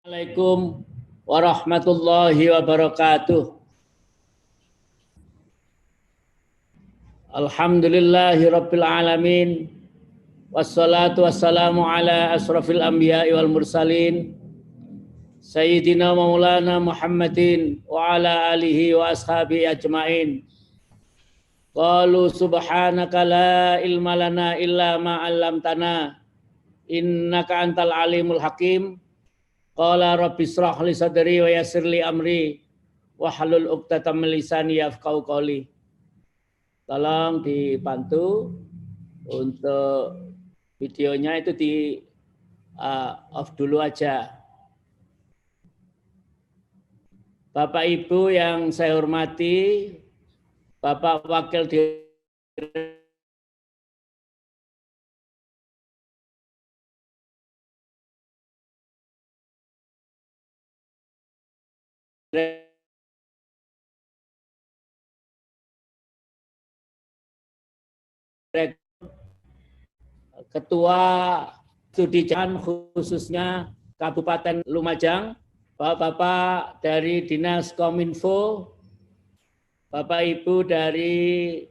Assalamualaikum warahmatullahi wabarakatuh. Alhamdulillahi rabbil alamin. Wassalatu wassalamu ala asrafil anbiya'i wal mursalin. Sayyidina maulana Muhammadin wa ala alihi wa ashabihi ajma'in. Qalu subhanaka la ilma lana illa ma 'allamtana. Innaka antal alimul hakim. Qala rabbi shrah li sadri wa yassir li amri wahlul 'uqdatam min lisani yafqahu qawli. Tolong dibantu untuk videonya itu di off dulu aja. Bapak Ibu yang saya hormati, Bapak Wakil Direktur Ketua Studi Jalan khususnya Kabupaten Lumajang, Bapak-bapak dari Dinas Kominfo, Bapak Ibu dari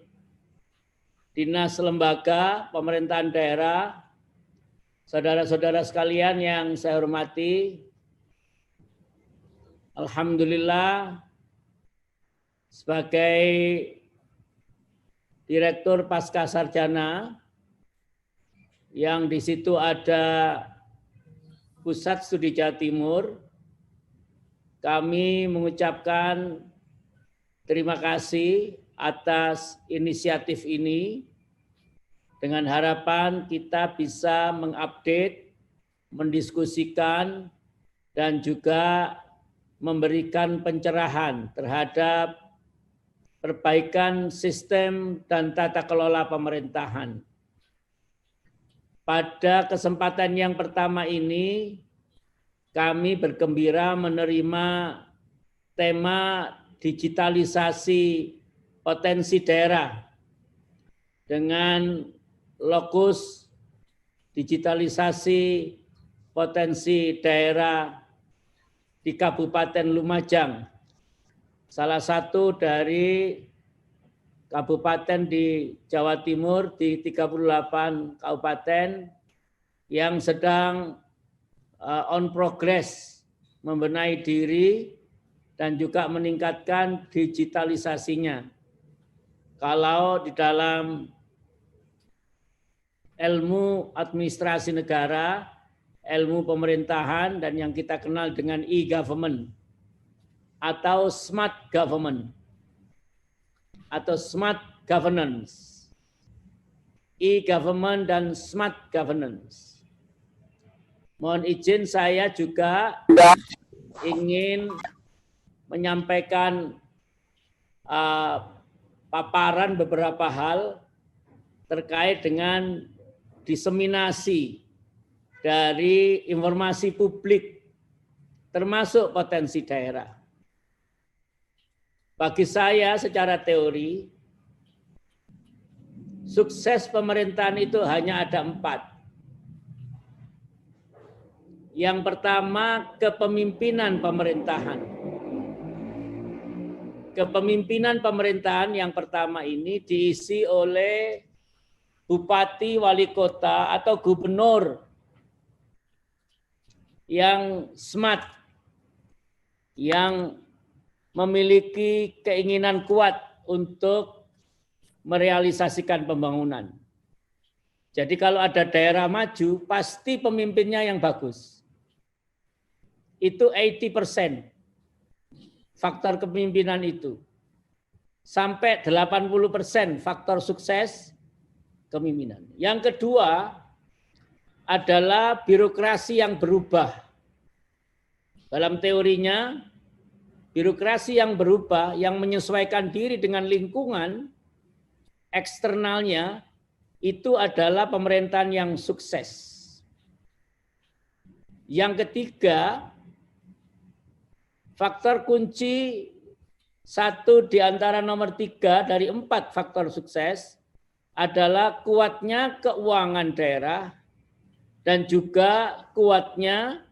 Dinas Lembaga Pemerintahan Daerah, saudara-saudara sekalian yang saya hormati, alhamdulillah sebagai Direktur Pasca Sarjana yang di situ ada Pusat Studi Jawa Timur, kami mengucapkan terima kasih atas inisiatif ini dengan harapan kita bisa mengupdate, mendiskusikan, dan juga memberikan pencerahan terhadap perbaikan sistem dan tata kelola pemerintahan. Pada kesempatan yang pertama ini, kami bergembira menerima tema digitalisasi potensi daerah dengan lokus digitalisasi potensi daerah di Kabupaten Lumajang, salah satu dari kabupaten di Jawa Timur di 38 kabupaten yang sedang on progress membenahi diri dan juga meningkatkan digitalisasinya. Kalau di dalam ilmu administrasi negara, ilmu pemerintahan, dan yang kita kenal dengan e-government atau smart government atau smart governance, e-government dan smart governance. Mohon izin saya juga ingin menyampaikan paparan beberapa hal terkait dengan diseminasi dari informasi publik termasuk potensi daerah. Bagi saya secara teori, sukses pemerintahan itu hanya ada 4. Yang pertama, kepemimpinan pemerintahan. Kepemimpinan pemerintahan yang pertama ini diisi oleh bupati, wali kota, atau gubernur yang smart, yang memiliki keinginan kuat untuk merealisasikan pembangunan. Jadi kalau ada daerah maju, pasti pemimpinnya yang bagus. Itu 80% faktor kepemimpinan itu. Sampai 80% faktor sukses kepemimpinan. Yang kedua adalah birokrasi yang berubah. Dalam teorinya, birokrasi yang berubah, yang menyesuaikan diri dengan lingkungan eksternalnya, itu adalah pemerintahan yang sukses. Yang ketiga, faktor kunci 1 di antara nomor 3 dari 4 faktor sukses adalah kuatnya keuangan daerah dan juga kuatnya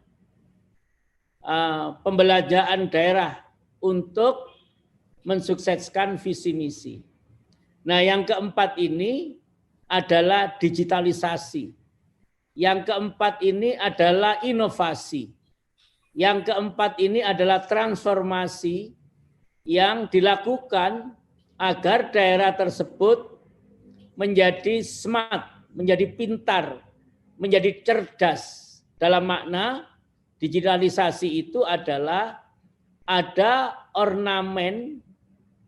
pembelajaran daerah untuk mensukseskan visi misi. Nah, yang keempat ini adalah digitalisasi. Yang keempat ini adalah inovasi. Yang keempat ini adalah transformasi yang dilakukan agar daerah tersebut menjadi smart, menjadi pintar, menjadi cerdas. Dalam makna digitalisasi itu adalah ada ornamen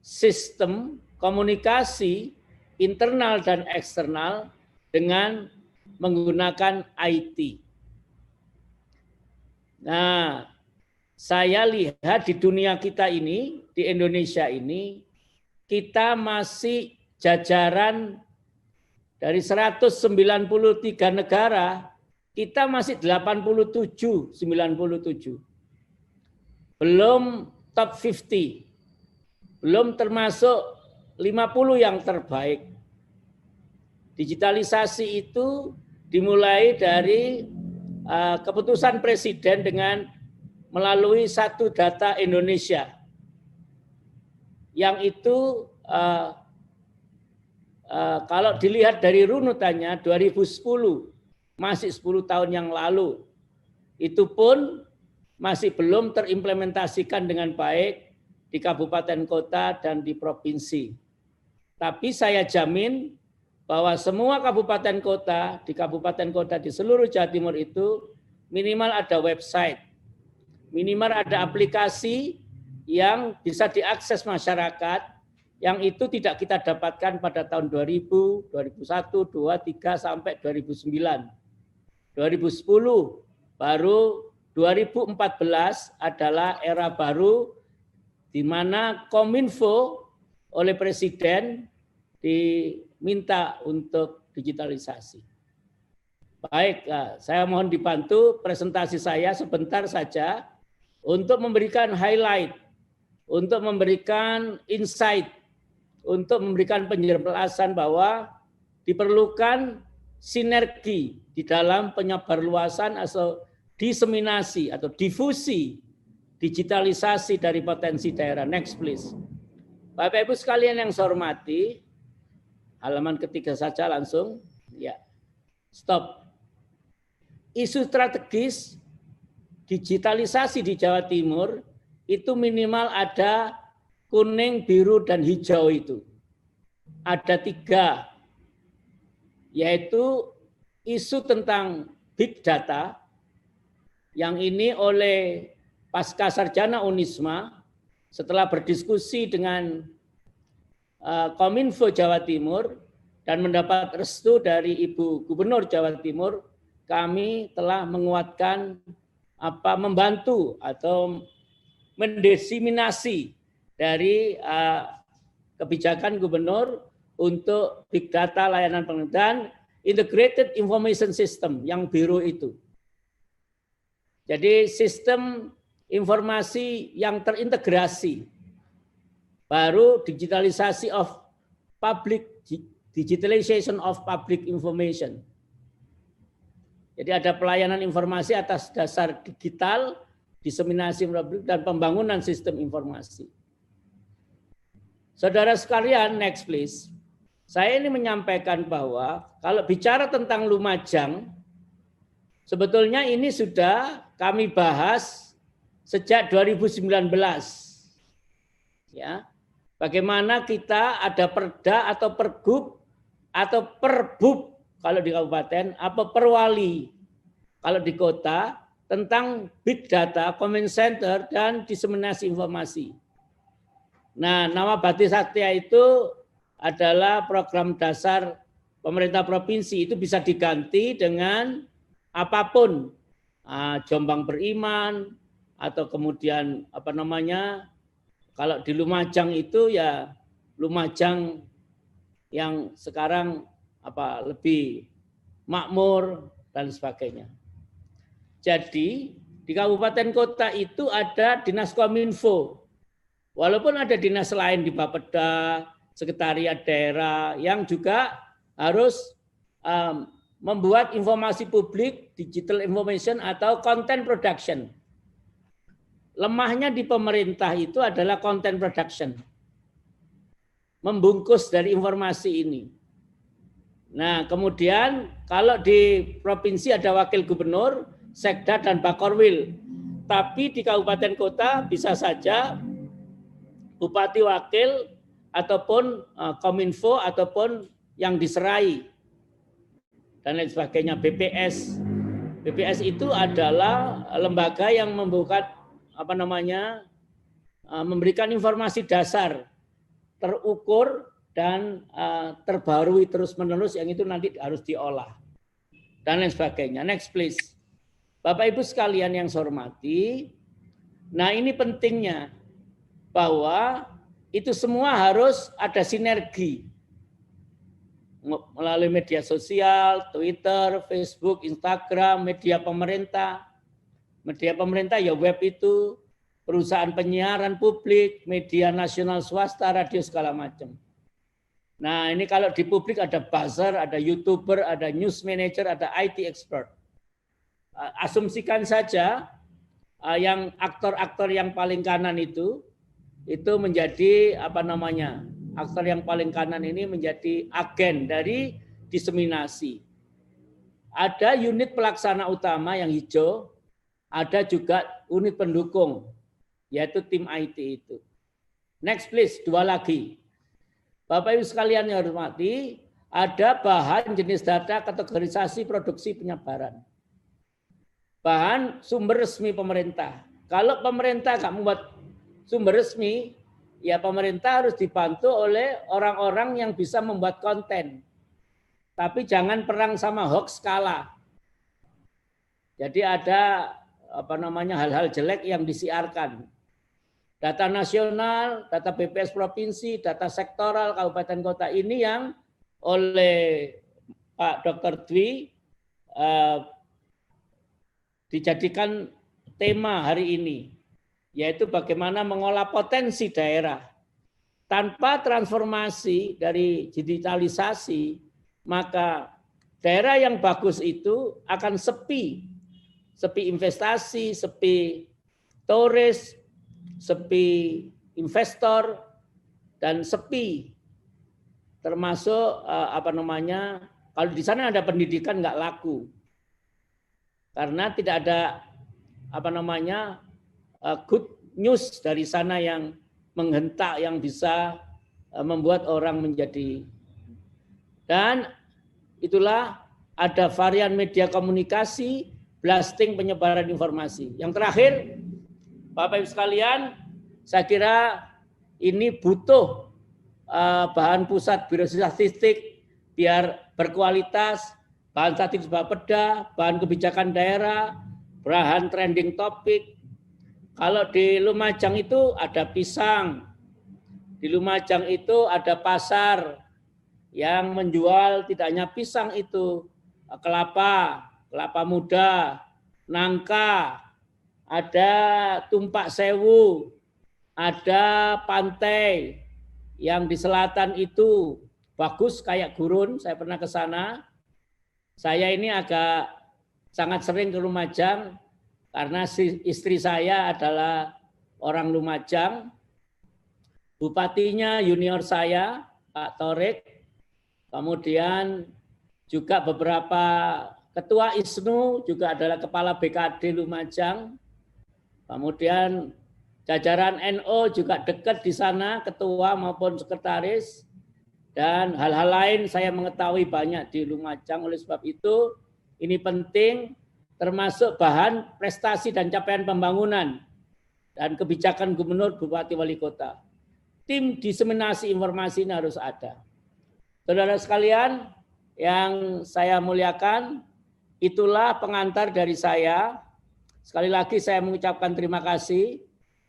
sistem komunikasi internal dan eksternal dengan menggunakan IT. Nah, saya lihat di dunia kita ini, di Indonesia ini, kita masih jajaran dari 193 negara, kita masih 87, 97. Belum top 50. Belum termasuk 50 yang terbaik. Digitalisasi itu dimulai dari keputusan Presiden dengan melalui satu data Indonesia. Yang itu kalau dilihat dari runutannya 2010, masih 10 tahun yang lalu, itu pun masih belum terimplementasikan dengan baik di kabupaten kota dan di provinsi. Tapi saya jamin bahwa semua kabupaten kota di seluruh Jawa Timur itu minimal ada website, minimal ada aplikasi yang bisa diakses masyarakat, yang itu tidak kita dapatkan pada tahun 2000, 2001, 2003 sampai 2009. 2010 baru 2014 adalah era baru di mana Kominfo oleh Presiden diminta untuk digitalisasi. Baik, saya mohon dibantu presentasi saya sebentar saja untuk memberikan highlight, untuk memberikan insight, untuk memberikan penjelasan bahwa diperlukan sinergi di dalam penyebarluasan atau diseminasi atau difusi digitalisasi dari potensi daerah. Next please. Bapak Ibu sekalian yang saya hormati, halaman ketiga saja langsung. Ya, stop. Isu strategis digitalisasi di Jawa Timur itu minimal ada kuning, biru, dan hijau itu. Ada 3, yaitu isu tentang big data, yang ini oleh Pasca Sarjana Unisma setelah berdiskusi dengan Kominfo Jawa Timur dan mendapat restu dari Ibu Gubernur Jawa Timur, kami telah menguatkan membantu atau mendiseminasi dari kebijakan gubernur untuk big data layanan pemerintahan integrated information system yang biru itu. Jadi sistem informasi yang terintegrasi, baru digitalisasi of digitalization of public information. Jadi ada pelayanan informasi atas dasar digital, diseminasi dan pembangunan sistem informasi. Saudara sekalian, next please. Saya ini menyampaikan bahwa kalau bicara tentang Lumajang, sebetulnya ini sudah kami bahas sejak 2019. Ya. Bagaimana kita ada perda atau pergub atau perbub kalau di kabupaten, apa perwali kalau di kota, tentang big data, command center, dan diseminasi informasi. Nah, nama Bakti Satya itu adalah program dasar pemerintah provinsi, itu bisa diganti dengan apapun, Jombang Beriman, atau kemudian kalau di Lumajang itu ya Lumajang yang sekarang lebih makmur dan sebagainya. Jadi di kabupaten kota itu ada dinas Kominfo. Walaupun ada dinas lain di Bapeda, sekretariat daerah yang juga harus membuat informasi publik, digital information atau content production. lemahnya di pemerintah itu adalah content production. Membungkus dari informasi ini. Nah, kemudian kalau di provinsi ada wakil gubernur, sekda dan bakorwil. Tapi di kabupaten kota bisa saja bupati wakil ataupun kominfo ataupun yang diserai dan lain sebagainya. BPS. BPS itu adalah lembaga yang membuka memberikan informasi dasar terukur dan terbarui terus-menerus yang itu nanti harus diolah dan lain sebagainya. Next please. Bapak Ibu sekalian yang saya hormati, nah ini pentingnya bahwa itu semua harus ada sinergi melalui media sosial, Twitter, Facebook, Instagram, media pemerintah. Media pemerintah ya web itu, perusahaan penyiaran publik, media nasional swasta, radio segala macam. Nah ini kalau di publik ada buzzer, ada YouTuber, ada news manager, ada IT expert. Asumsikan saja yang aktor-aktor yang paling kanan itu menjadi aktor yang paling kanan ini menjadi agen dari diseminasi. Ada unit pelaksana utama yang hijau, ada juga unit pendukung, yaitu tim IT itu. Next please, 2 lagi. Bapak Ibu sekalian yang hormati, ada bahan jenis data kategorisasi produksi penyebaran. Bahan sumber resmi pemerintah. Kalau pemerintah nggak membuat sumber resmi, ya pemerintah harus dibantu oleh orang-orang yang bisa membuat konten. Tapi jangan perang sama hoax kalah. Jadi ada hal-hal jelek yang disiarkan. Data nasional, data BPS provinsi, data sektoral kabupaten kota ini yang oleh Pak Dr. Dwi dijadikan tema hari ini, yaitu bagaimana mengolah potensi daerah. Tanpa transformasi dari digitalisasi, maka daerah yang bagus itu akan sepi investasi, sepi turis, sepi investor, dan sepi termasuk kalau di sana ada pendidikan nggak laku. Karena tidak ada good news dari sana yang menghentak, yang bisa membuat orang menjadi. Dan itulah ada varian media komunikasi, blasting, penyebaran informasi. Yang terakhir, Bapak Ibu sekalian, saya kira ini butuh bahan pusat biro statistik biar berkualitas, bahan statistik Bapeda, bahan kebijakan daerah, bahan trending topik. Kalau di Lumajang itu ada pisang, di Lumajang itu ada pasar yang menjual tidak hanya pisang itu, kelapa muda, nangka, ada tumpak sewu, ada pantai yang di selatan itu bagus kayak gurun, saya pernah ke sana. Saya ini agak sangat sering ke Lumajang karena istri saya adalah orang Lumajang. Bupatinya junior saya, Pak Torik. Kemudian juga beberapa ketua ISNU juga adalah kepala BKD Lumajang. Kemudian jajaran NO juga dekat di sana, ketua maupun sekretaris. Dan hal-hal lain saya mengetahui banyak di Lumajang. Oleh sebab itu ini penting, termasuk bahan prestasi dan capaian pembangunan dan kebijakan gubernur, bupati, wali kota. Tim diseminasi informasi ini harus ada. Saudara sekalian yang saya muliakan, itulah pengantar dari saya. Sekali lagi saya mengucapkan terima kasih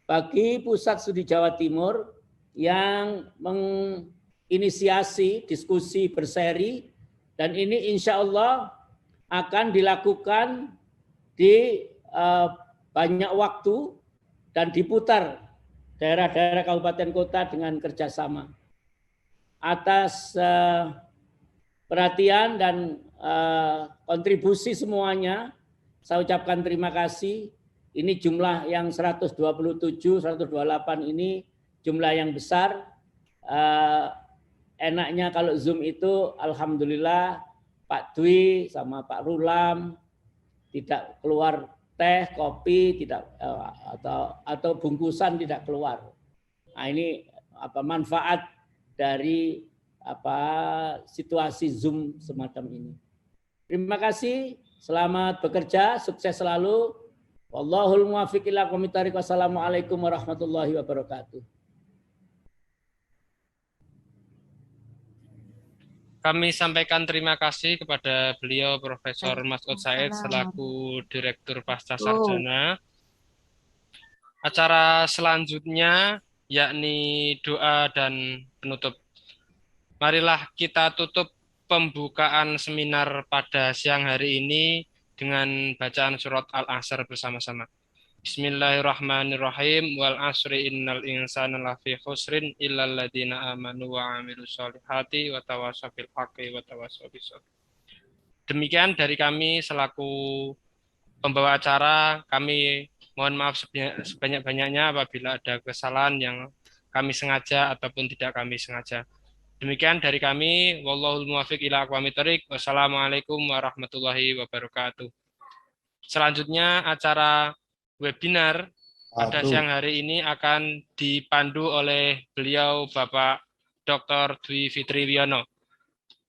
bagi Pusat Studi Jawa Timur yang inisiasi diskusi berseri, dan ini insya Allah akan dilakukan di banyak waktu dan diputar daerah-daerah kabupaten kota dengan kerjasama. Atas perhatian dan kontribusi semuanya, saya ucapkan terima kasih. Ini jumlah yang 127, 128 ini jumlah yang besar. Enaknya kalau Zoom itu alhamdulillah Pak Dwi sama Pak Rulam tidak keluar teh, kopi, tidak atau bungkusan tidak keluar. Nah, ini manfaat dari situasi Zoom semacam ini. Terima kasih, selamat bekerja, sukses selalu. Wallahul muwaffiq ila aqwamit thoriq. Wassalamualaikum warahmatullahi wabarakatuh. Kami sampaikan terima kasih kepada beliau Profesor Mas'ud Said selaku Direktur Pasca Sarjana. Acara selanjutnya yakni doa dan penutup. Marilah kita tutup pembukaan seminar pada siang hari ini dengan bacaan surat Al-Asr bersama-sama. Bismillahirrahmanirrahim. Wal asri innal insana lafi khusrin illal ladzina amanu wa amilus solihati wa tawassaw bil haqqi wa tawassaw bis sabr. Demikian dari kami selaku pembawa acara. Kami mohon maaf sebanyak-banyaknya apabila ada kesalahan yang kami sengaja ataupun tidak kami sengaja. Demikian dari kami. Wallahul muwaffiq ila aqwamit thoriq. Wassalamualaikum warahmatullahi wabarakatuh. Selanjutnya acara webinar pada siang hari ini akan dipandu oleh beliau Bapak Dr. Dwi Fitri Wiono.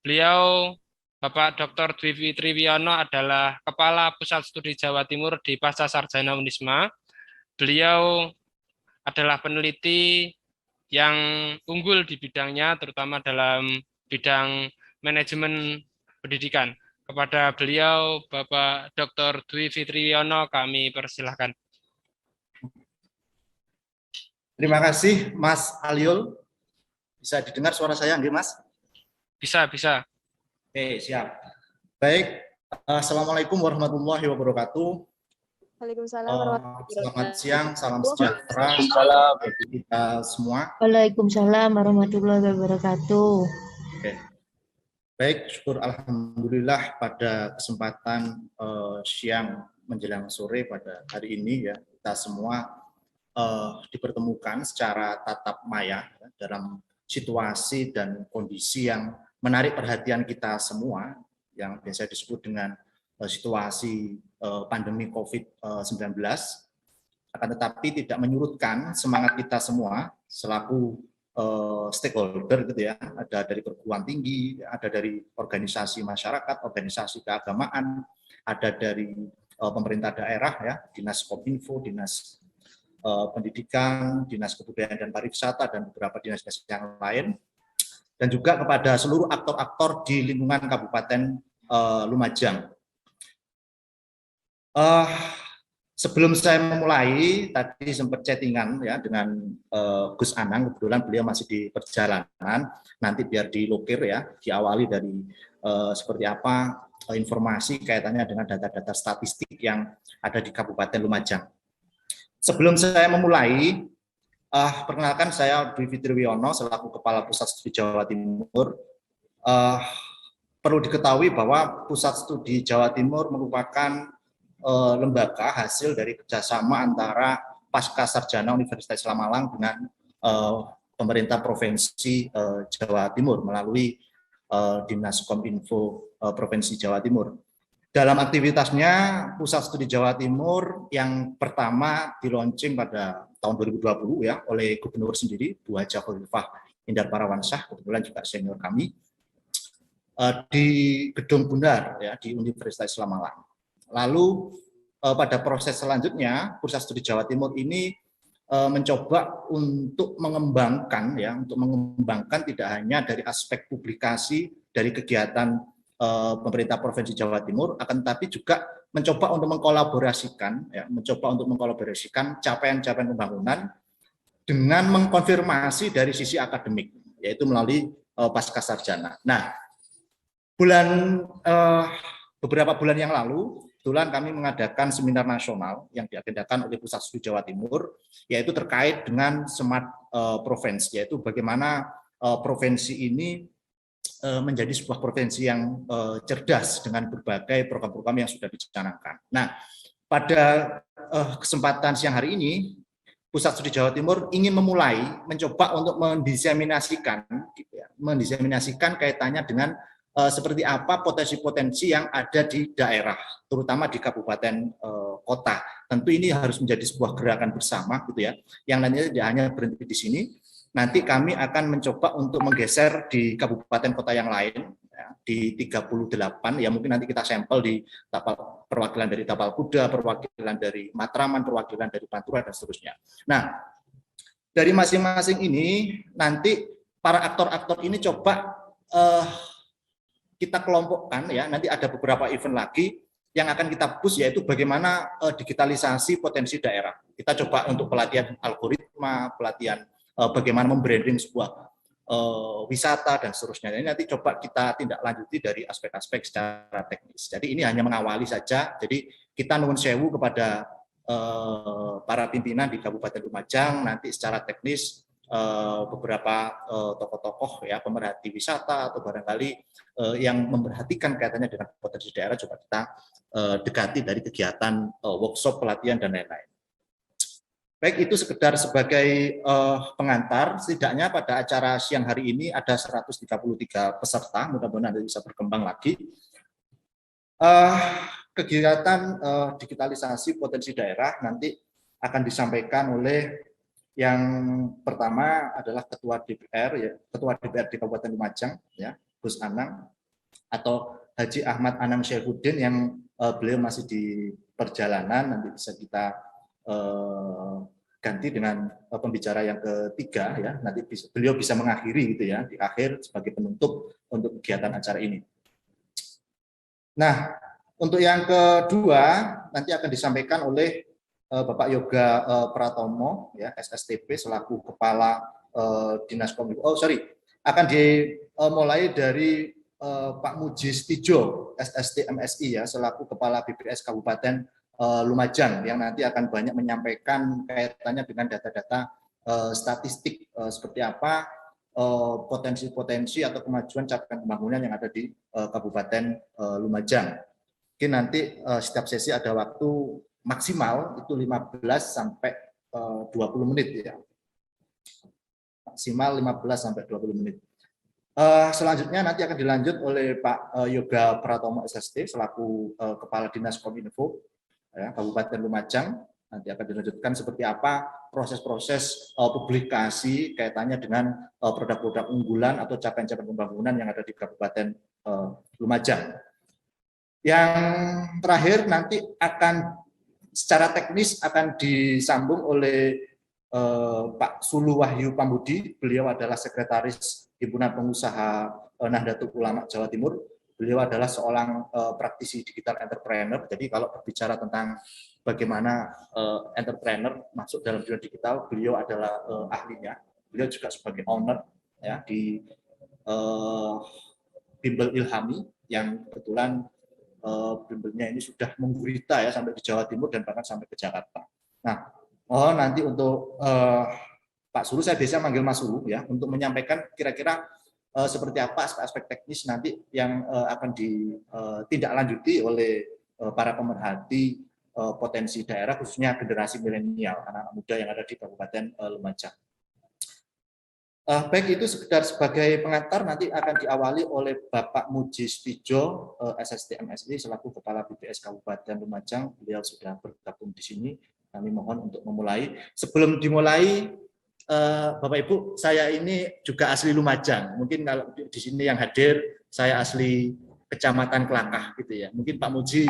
Beliau Bapak Dr. Dwi Fitri Wiono adalah Kepala Pusat Studi Jawa Timur di Pasca Sarjana Unisma. Beliau adalah peneliti yang unggul di bidangnya, terutama dalam bidang manajemen pendidikan. Kepada beliau, Bapak Dr. Dwi Fitri Wiono, kami persilahkan. Terima kasih, Mas Aliul. Bisa didengar suara saya, nggih, Mas? Bisa. Oke, siap. Baik, Assalamualaikum warahmatullahi wabarakatuh. Waalaikumsalam warahmatullahi wabarakatuh. Selamat siang, salam sejahtera bagi kita semua. Waalaikumsalam warahmatullahi wabarakatuh. Oke. Baik, syukur alhamdulillah pada kesempatan siang menjelang sore pada hari ini ya, kita semua dipertemukan secara tatap maya ya, dalam situasi dan kondisi yang menarik perhatian kita semua yang biasa disebut dengan situasi pandemi COVID-19, akan tetapi tidak menyurutkan semangat kita semua selaku stakeholder gitu ya, ada dari perguruan tinggi, ada dari organisasi masyarakat, organisasi keagamaan, ada dari pemerintah daerah ya, Dinas Kominfo, Dinas Pendidikan, Dinas Kebudayaan dan Pariwisata dan beberapa dinas-dinas yang lain, dan juga kepada seluruh aktor-aktor di lingkungan Kabupaten Lumajang. Sebelum saya memulai, tadi sempat chattingan ya dengan Gus Anang, kebetulan beliau masih di perjalanan, nanti biar dilokir ya, diawali dari seperti apa informasi kaitannya dengan data-data statistik yang ada di Kabupaten Lumajang. Sebelum saya memulai, perkenalkan saya Dwi Fitri Wiono selaku Kepala Pusat Studi Jawa Timur. Perlu diketahui bahwa Pusat Studi Jawa Timur merupakan lembaga hasil dari kerjasama antara Pasca Sarjana Universitas Islam Malang dengan pemerintah Provinsi Jawa Timur melalui Dinas Kominfo Provinsi Jawa Timur. Dalam aktivitasnya, Pusat Studi Jawa Timur yang pertama di-launching pada tahun 2020 ya oleh Gubernur sendiri, Bu Haja Khalifah Indar Parawansyah, kebetulan juga senior kami, di Gedung Bundar ya di Universitas Islam Malang. Lalu pada proses selanjutnya, Pusat Studi Jawa Timur ini mencoba untuk mengembangkan tidak hanya dari aspek publikasi dari kegiatan pemerintah Provinsi Jawa Timur, akan tetapi juga mencoba untuk mengkolaborasikan capaian-capaian pembangunan dengan mengkonfirmasi dari sisi akademik, yaitu melalui pasca sarjana. Nah, beberapa bulan yang lalu, kebetulan kami mengadakan seminar nasional yang diagendakan oleh Pusat Studi Jawa Timur, yaitu terkait dengan smart province, yaitu bagaimana provinsi ini menjadi sebuah provinsi yang cerdas dengan berbagai program-program yang sudah dicanangkan. Nah, pada kesempatan siang hari ini, Pusat Studi Jawa Timur ingin mencoba untuk mendiseminasikan, gitu ya, mendiseminasikan kaitannya dengan seperti apa potensi-potensi yang ada di daerah, terutama di kabupaten kota. Tentu ini harus menjadi sebuah gerakan bersama, gitu ya, yang nantinya tidak hanya berhenti di sini. Nanti kami akan mencoba untuk menggeser di kabupaten kota yang lain, ya, di 38, ya mungkin nanti kita sampel di perwakilan dari Tapal Kuda, perwakilan dari Matraman, perwakilan dari Pantura, dan seterusnya. Nah, dari masing-masing ini, nanti para aktor-aktor ini coba kita kelompokkan, ya, nanti ada beberapa event lagi yang akan kita push, yaitu bagaimana digitalisasi potensi daerah. Kita coba untuk pelatihan algoritma, pelatihan bagaimana membranding sebuah wisata dan seterusnya. Ini nanti coba kita tindak lanjuti dari aspek-aspek secara teknis. Jadi ini hanya mengawali saja. Jadi kita nuwun sewu kepada para pimpinan di Kabupaten Lumajang, nanti secara teknis beberapa tokoh-tokoh, ya, pemerhati wisata atau barangkali yang memperhatikan kaitannya dengan potensi daerah, coba kita dekati dari kegiatan workshop, pelatihan, dan lain-lain. Baik, itu sekedar sebagai pengantar. Setidaknya pada acara siang hari ini ada 133 peserta, mudah-mudahan nanti bisa berkembang lagi. Kegiatan digitalisasi potensi daerah nanti akan disampaikan oleh yang pertama adalah Ketua DPR, ya, Ketua DPR di Kabupaten Lumajang, ya, Gus Anang, atau Haji Ahmad Anang Syaifuddin, yang beliau masih di perjalanan. Nanti bisa kita ganti dengan pembicara yang ketiga, ya, nanti beliau bisa mengakhiri, gitu ya, di akhir sebagai penutup untuk kegiatan acara ini. Nah, untuk yang kedua nanti akan disampaikan oleh Bapak Yoga Pratomo, ya, SSTP, selaku Kepala Dinas Kominfo. Akan dimulai dari Pak Muji Stijo, SST MSI, ya, selaku Kepala BPS Kabupaten Lumajang, yang nanti akan banyak menyampaikan kaitannya dengan data-data statistik seperti apa potensi-potensi atau kemajuan capaian pembangunan yang ada di Kabupaten Lumajang. Mungkin nanti setiap sesi ada waktu maksimal itu 15 sampai 20 menit, ya. Maksimal 15 sampai 20 menit. Selanjutnya nanti akan dilanjut oleh Pak Yoga Pratomo SST selaku Kepala Dinas Kominfo, ya, Kabupaten Lumajang. Nanti akan dilanjutkan seperti apa proses-proses publikasi kaitannya dengan produk-produk unggulan atau capaian-capaian pembangunan yang ada di Kabupaten Lumajang. Yang terakhir nanti akan secara teknis akan disambung oleh Pak Sulu Wahyu Pambudi. Beliau adalah Sekretaris Himpunan Pengusaha Nahdlatul Ulama Jawa Timur. Beliau adalah seorang praktisi digital entrepreneur. Jadi kalau berbicara tentang bagaimana entrepreneur masuk dalam dunia digital, beliau adalah ahlinya. Beliau juga sebagai owner, ya, di Bimbel Ilhami, yang kebetulan bimbelnya ini sudah menggurita, ya, sampai di Jawa Timur dan bahkan sampai ke Jakarta. Nah, nanti untuk Pak Sulu, saya biasa manggil Mas Sulu, ya, untuk menyampaikan kira-kira seperti apa aspek-aspek teknis nanti yang akan ditindaklanjuti oleh para pemerhati potensi daerah, khususnya generasi milenial, anak-anak muda yang ada di Kabupaten Lumajang. Baik, itu sekedar sebagai pengantar. Nanti akan diawali oleh Bapak Muji Stijo, SST MSI, selaku Kepala BPS Kabupaten Lumajang. Beliau sudah bergabung di sini. Kami mohon untuk memulai. Sebelum dimulai, Bapak Ibu, saya ini juga asli Lumajang. Mungkin kalau di sini yang hadir, saya asli Kecamatan Kelakah, gitu ya. Mungkin Pak Muji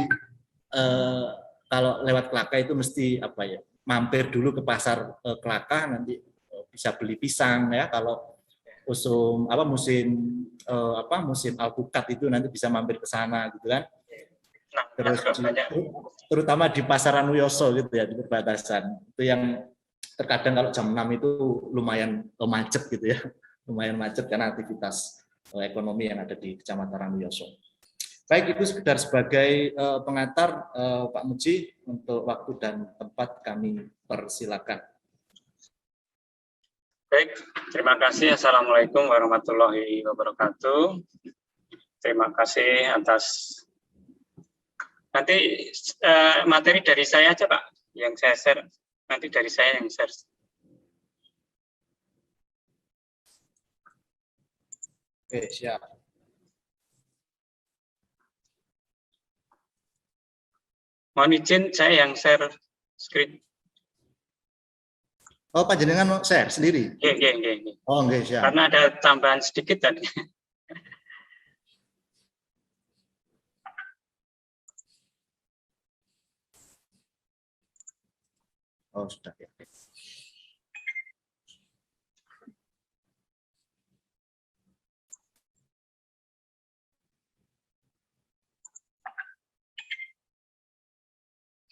kalau lewat Kelakah itu mesti apa, ya, mampir dulu ke pasar Kelakah, nanti bisa beli pisang, ya. Kalau musim alpukat itu nanti bisa mampir ke sana, gitu kan. Terus terutama di Pasaran Wiyoso, gitu ya, di perbatasan. Itu yang terkadang kalau jam 6 itu lumayan macet, gitu ya. Lumayan macet karena aktivitas ekonomi yang ada di Kecamatan Wiyoso. Baik, itu sekedar sebagai pengantar. Pak Muji, untuk waktu dan tempat kami persilakan. Baik, terima kasih. Assalamualaikum warahmatullahi wabarakatuh. Terima kasih atas Nanti materi dari saya aja Pak, yang saya share. Nanti dari saya yang share. Oke, siap. Mohon izin saya yang share screen. Oh, panjenengan mau share sendiri? Nggih. Oh, nggih, siap. Karena ada tambahan sedikit tadi. Oh, sudah ya.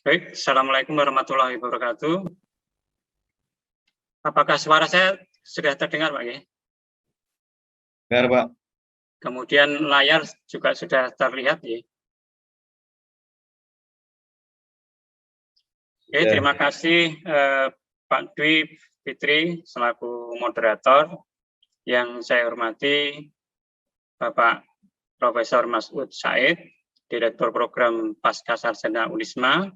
Baik, Assalamualaikum warahmatullahi wabarakatuh. Apakah suara saya sudah terdengar, Pak? Benar, Pak. Kemudian layar juga sudah terlihat, ya. Oke, terima kasih Pak Dwi Fitri selaku moderator. Yang saya hormati Bapak Profesor Masud Said, Direktur Program Pascasarjana Unisma,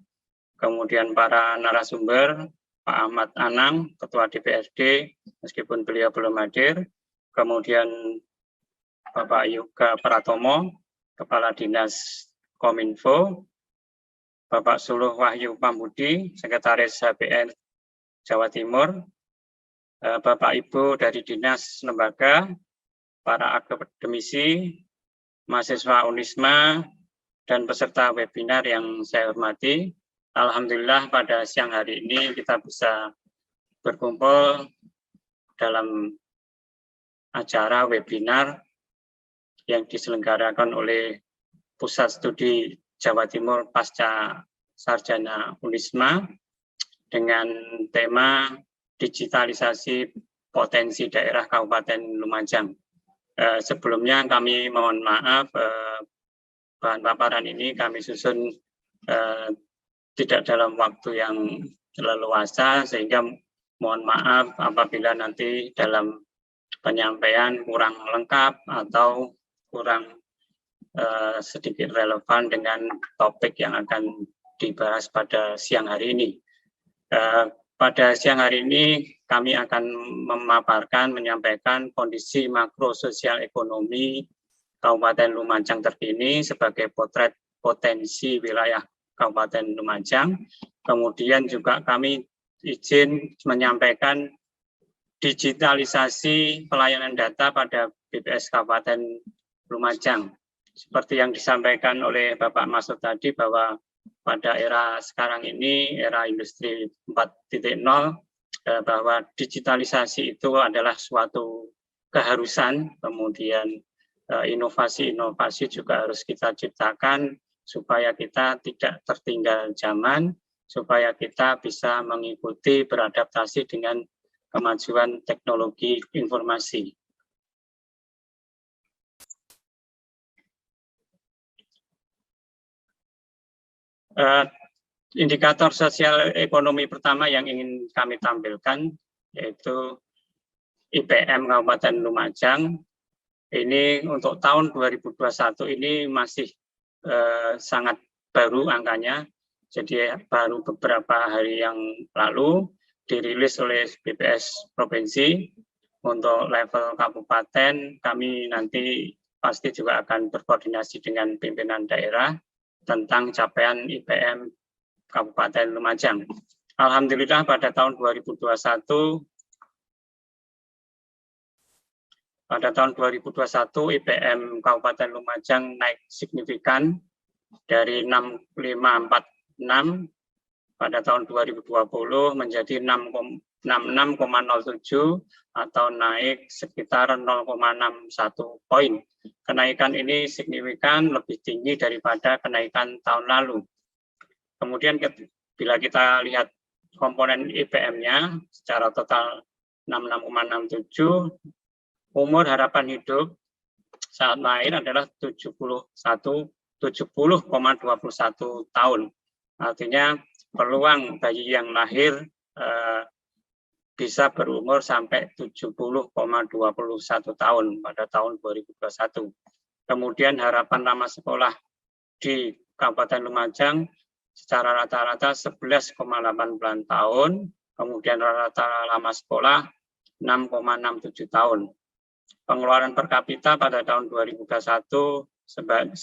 kemudian para narasumber, Pak Ahmad Anang, Ketua DPRD, meskipun beliau belum hadir, kemudian Bapak Yoga Pratomo, Kepala Dinas Kominfo, Bapak Suluh Wahyu Pambudi, Sekretaris HPN Jawa Timur, Bapak Ibu dari Dinas Lembaga, para akademisi, mahasiswa Unisma, dan peserta webinar yang saya hormati. Alhamdulillah pada siang hari ini kita bisa berkumpul dalam acara webinar yang diselenggarakan oleh Pusat Studi Jawa Timur Pasca Sarjana Unisma dengan tema digitalisasi potensi daerah Kabupaten Lumajang. Sebelumnya kami mohon maaf, bahan paparan ini kami susun tidak dalam waktu yang leluasa, sehingga mohon maaf apabila nanti dalam penyampaian kurang lengkap atau kurang sedikit relevan dengan topik yang akan dibahas pada siang hari ini. Pada siang hari ini kami akan menyampaikan kondisi makro sosial ekonomi Kabupaten Lumajang terkini sebagai potret potensi wilayah Kabupaten Lumajang. Kemudian juga kami izin menyampaikan digitalisasi pelayanan data pada BPS Kabupaten Lumajang. Seperti yang disampaikan oleh Bapak Masud tadi, bahwa pada era sekarang ini, era industri 4.0, bahwa digitalisasi itu adalah suatu keharusan, kemudian inovasi-inovasi juga harus kita ciptakan supaya kita tidak tertinggal zaman, supaya kita bisa mengikuti, beradaptasi dengan kemajuan teknologi informasi. Indikator sosial ekonomi pertama yang ingin kami tampilkan yaitu IPM Kabupaten Lumajang. Ini untuk tahun 2021 ini masih sangat baru angkanya, jadi baru beberapa hari yang lalu dirilis oleh BPS Provinsi. Untuk level kabupaten, kami nanti pasti juga akan berkoordinasi dengan pimpinan daerah tentang capaian IPM Kabupaten Lumajang. Alhamdulillah pada tahun 2021, IPM Kabupaten Lumajang naik signifikan dari 6.546 pada tahun 2020 menjadi 66,07 atau naik sekitar 0,61 poin. Kenaikan ini signifikan lebih tinggi daripada kenaikan tahun lalu. Kemudian bila kita lihat komponen IPM-nya secara total 66,67, umur harapan hidup saat lahir adalah 70,21 tahun. Artinya peluang bayi yang lahir bisa berumur sampai 70,21 tahun pada tahun 2021. Kemudian harapan lama sekolah di Kabupaten Lumajang secara rata-rata 11,8 tahun, kemudian rata-rata lama sekolah 6,67 tahun. Pengeluaran per kapita pada tahun 2021 sebanyak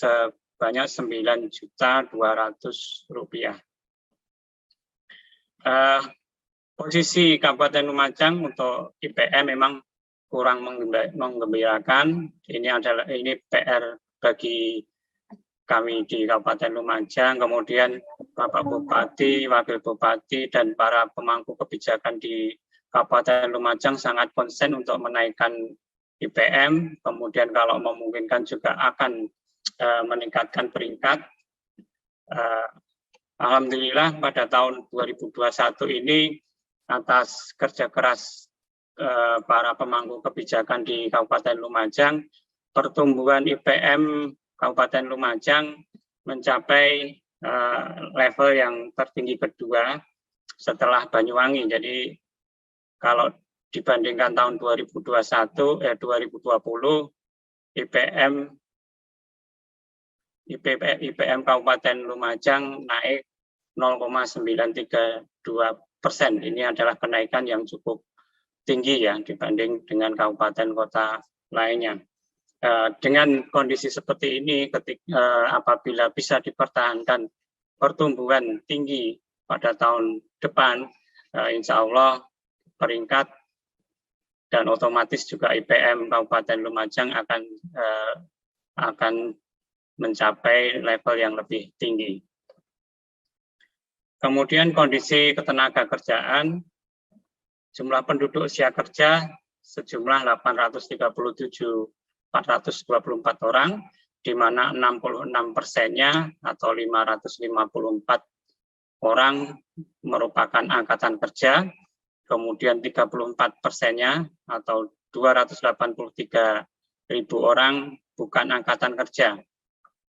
Rp9.200.000. Posisi Kabupaten Lumajang untuk IPM memang kurang menggembirakan. Ini PR bagi kami di Kabupaten Lumajang, kemudian Bapak Bupati, Wakil Bupati, dan para pemangku kebijakan di Kabupaten Lumajang sangat konsen untuk menaikkan IPM, kemudian kalau memungkinkan juga akan meningkatkan peringkat. Alhamdulillah pada tahun 2021 ini atas kerja keras para pemangku kebijakan di Kabupaten Lumajang, pertumbuhan IPM Kabupaten Lumajang mencapai level yang tertinggi kedua setelah Banyuwangi. Jadi kalau dibandingkan tahun 2020 IPM Kabupaten Lumajang naik 0,932%. Ini adalah kenaikan yang cukup tinggi ya dibanding dengan kabupaten kota lainnya. Dengan kondisi seperti ini, apabila bisa dipertahankan pertumbuhan tinggi pada tahun depan, insya Allah peringkat dan otomatis juga IPM Kabupaten Lumajang akan mencapai level yang lebih tinggi. Kemudian kondisi ketenaga kerjaan, jumlah penduduk usia kerja sejumlah 837.424 orang, di mana 66%-nya atau 554 orang merupakan angkatan kerja, kemudian 34%-nya atau 283.000 orang bukan angkatan kerja.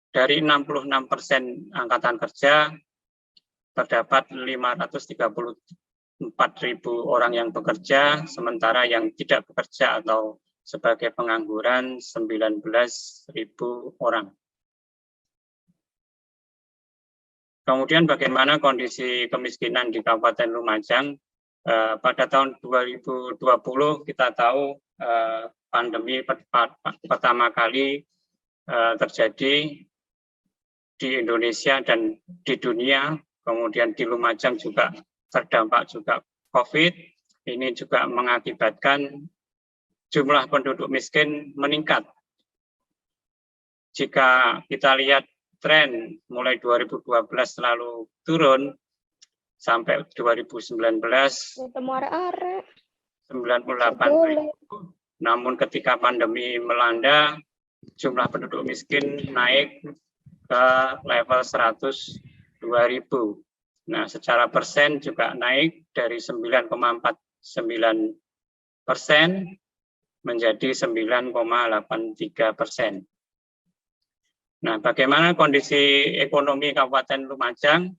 Dari 66% angkatan kerja, terdapat 534.000 orang yang bekerja, sementara yang tidak bekerja atau sebagai pengangguran 19.000 orang. Kemudian bagaimana kondisi kemiskinan di Kabupaten Lumajang? Pada tahun 2020 kita tahu pandemi pertama kali terjadi di Indonesia dan di dunia, kemudian di Lumajang juga terdampak juga COVID. Ini juga mengakibatkan jumlah penduduk miskin meningkat. Jika kita lihat tren mulai 2012 lalu turun sampai 2019 98.000. Namun ketika pandemi melanda, jumlah penduduk miskin naik ke level 102.000. Nah, secara persen juga naik dari 9,49% menjadi 9,83%. Nah, bagaimana kondisi ekonomi Kabupaten Lumajang?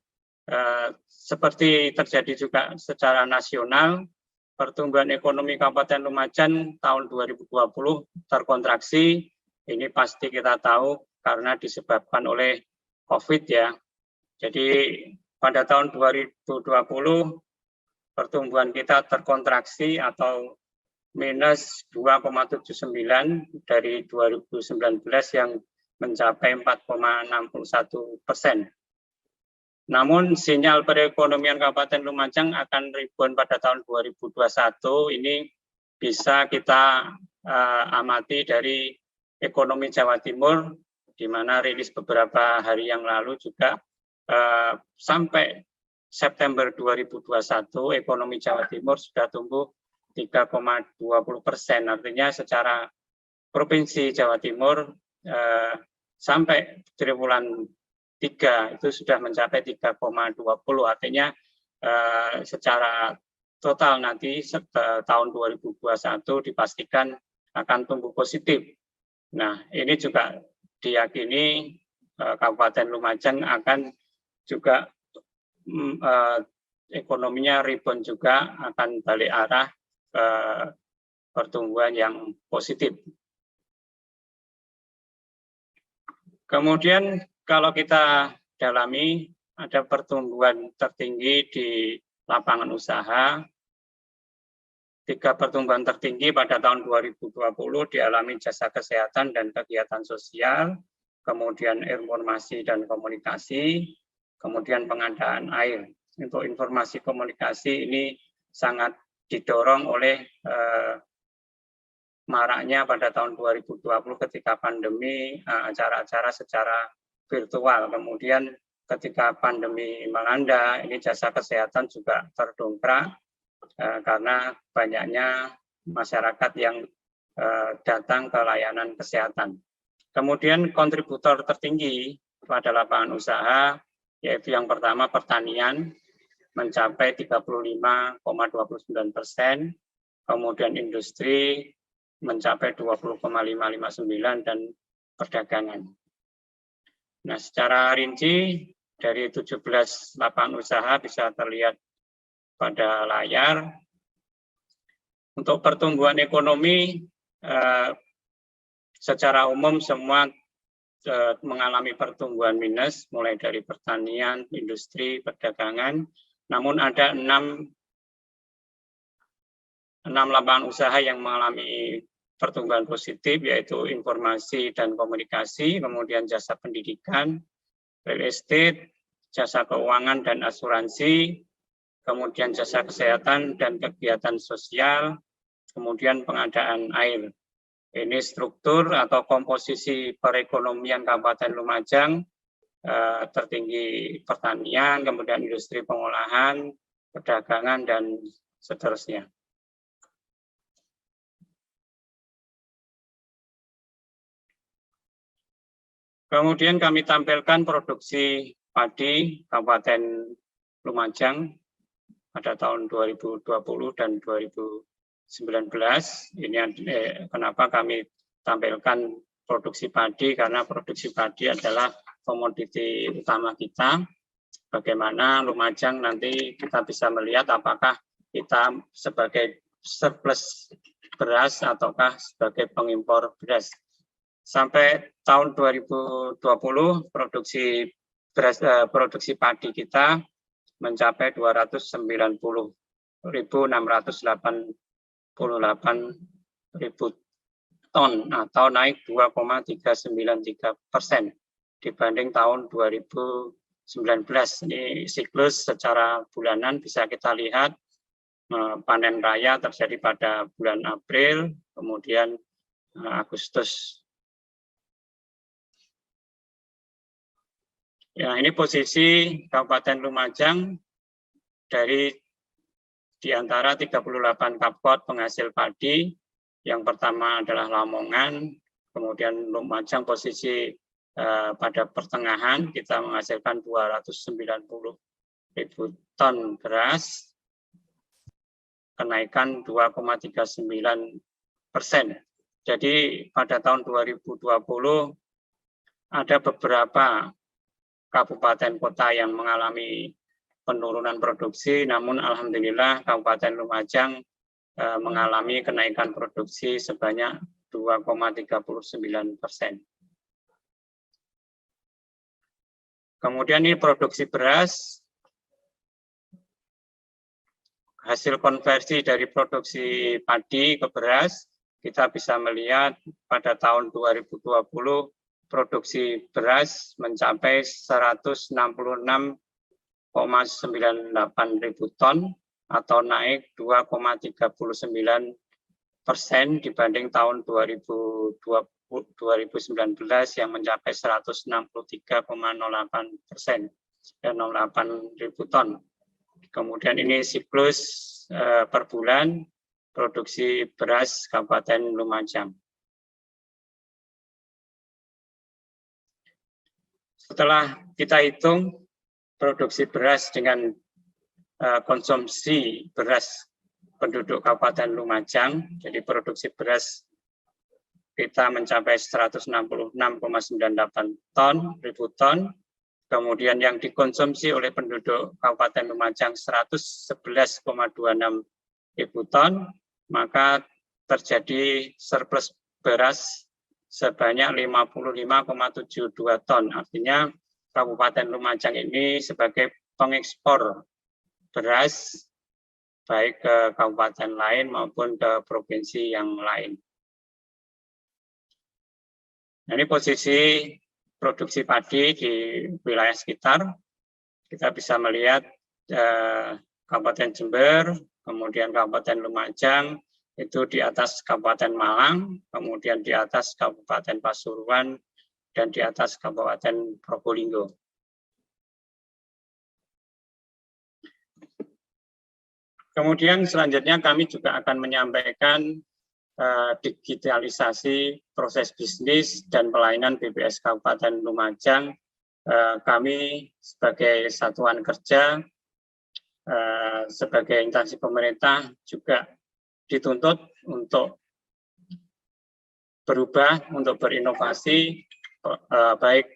Seperti terjadi juga secara nasional, pertumbuhan ekonomi Kabupaten Lumajang tahun 2020 terkontraksi. Ini pasti kita tahu karena disebabkan oleh COVID ya. Jadi pada tahun 2020 pertumbuhan kita terkontraksi atau minus 2,79 dari 2019 yang mencapai 4,61%. Namun sinyal perekonomian Kabupaten Lumajang akan rebound pada tahun 2021 ini bisa kita amati dari ekonomi Jawa Timur, di mana rilis beberapa hari yang lalu juga sampai September 2021 ekonomi Jawa Timur sudah tumbuh 3,20%. Artinya secara provinsi Jawa Timur sampai triwulan 3 itu sudah mencapai 3,20. Artinya secara total nanti tahun 2021 dipastikan akan tumbuh positif. Nah, ini juga diyakini Kabupaten Lumajang akan juga ekonominya rebound juga, akan balik arah ke pertumbuhan yang positif. Kemudian kalau kita dalami, ada pertumbuhan tertinggi di lapangan usaha. 3 pertumbuhan tertinggi pada tahun 2020 dialami jasa kesehatan dan kegiatan sosial, kemudian informasi dan komunikasi, kemudian pengadaan air. Untuk informasi komunikasi ini sangat didorong oleh maraknya pada tahun 2020 ketika pandemi, acara-acara secara virtual. Kemudian ketika pandemi melanda, ini jasa kesehatan juga terdongkrak karena banyaknya masyarakat yang datang ke layanan kesehatan. Kemudian kontributor tertinggi pada lapangan usaha, yaitu yang pertama pertanian, mencapai 35,29%, kemudian industri mencapai 20,559 dan perdagangan. Nah, secara rinci dari 17 lapangan usaha bisa terlihat pada layar. Untuk pertumbuhan ekonomi secara umum semua mengalami pertumbuhan minus, mulai dari pertanian, industri, perdagangan. Namun ada 6 lapangan usaha yang mengalami pertumbuhan positif, yaitu informasi dan komunikasi, kemudian jasa pendidikan, real estate, jasa keuangan dan asuransi, kemudian jasa kesehatan dan kegiatan sosial, kemudian pengadaan air. Ini struktur atau komposisi perekonomian Kabupaten Lumajang, tertinggi pertanian, kemudian industri pengolahan, perdagangan, dan seterusnya. Kemudian kami tampilkan produksi padi Kabupaten Lumajang pada tahun 2020 dan 2019. Ini kenapa kami tampilkan produksi padi, karena produksi padi adalah komoditi utama kita. Bagaimana Lumajang nanti kita bisa melihat apakah kita sebagai surplus beras ataukah sebagai pengimpor beras. Sampai tahun 2020 produksi beras, produksi padi kita mencapai 290.688.000 ton atau naik 2,393% dibanding tahun 2019. Ini siklus secara bulanan bisa kita lihat, panen raya terjadi pada bulan April, kemudian Agustus. Ya, ini posisi Kabupaten Lumajang dari di antara 38 kabupaten penghasil padi. Yang pertama adalah Lamongan, kemudian Lumajang posisi pada pertengahan, kita menghasilkan 290.000 ton beras, kenaikan 2,39%. Jadi pada tahun 2020 ada beberapa kabupaten kota yang mengalami penurunan produksi, namun alhamdulillah Kabupaten Lumajang mengalami kenaikan produksi sebanyak 2,39%. Kemudian ini produksi beras, hasil konversi dari produksi padi ke beras, kita bisa melihat pada tahun 2020 produksi beras mencapai 166,98.000 ton atau naik 2,39% dibanding tahun 2019 yang mencapai 163,08% ton. Kemudian ini siklus per bulan produksi beras Kabupaten Lumajang. Setelah kita hitung produksi beras dengan konsumsi beras penduduk Kabupaten Lumajang, jadi produksi beras kita mencapai 166,98 ribu ton, kemudian yang dikonsumsi oleh penduduk Kabupaten Lumajang 111,26 ribu ton, maka terjadi surplus beras sebanyak 55,72 ton. Artinya Kabupaten Lumajang ini sebagai pengekspor beras baik ke kabupaten lain maupun ke provinsi yang lain. Nah, ini posisi produksi padi di wilayah sekitar. Kita bisa melihat Kabupaten Jember, kemudian Kabupaten Lumajang, itu di atas Kabupaten Malang, kemudian di atas Kabupaten Pasuruan, dan di atas Kabupaten Probolinggo. Kemudian selanjutnya kami juga akan menyampaikan digitalisasi proses bisnis dan pelayanan BPS Kabupaten Lumajang. Kami sebagai satuan kerja, sebagai instansi pemerintah juga dituntut untuk berubah, untuk berinovasi, baik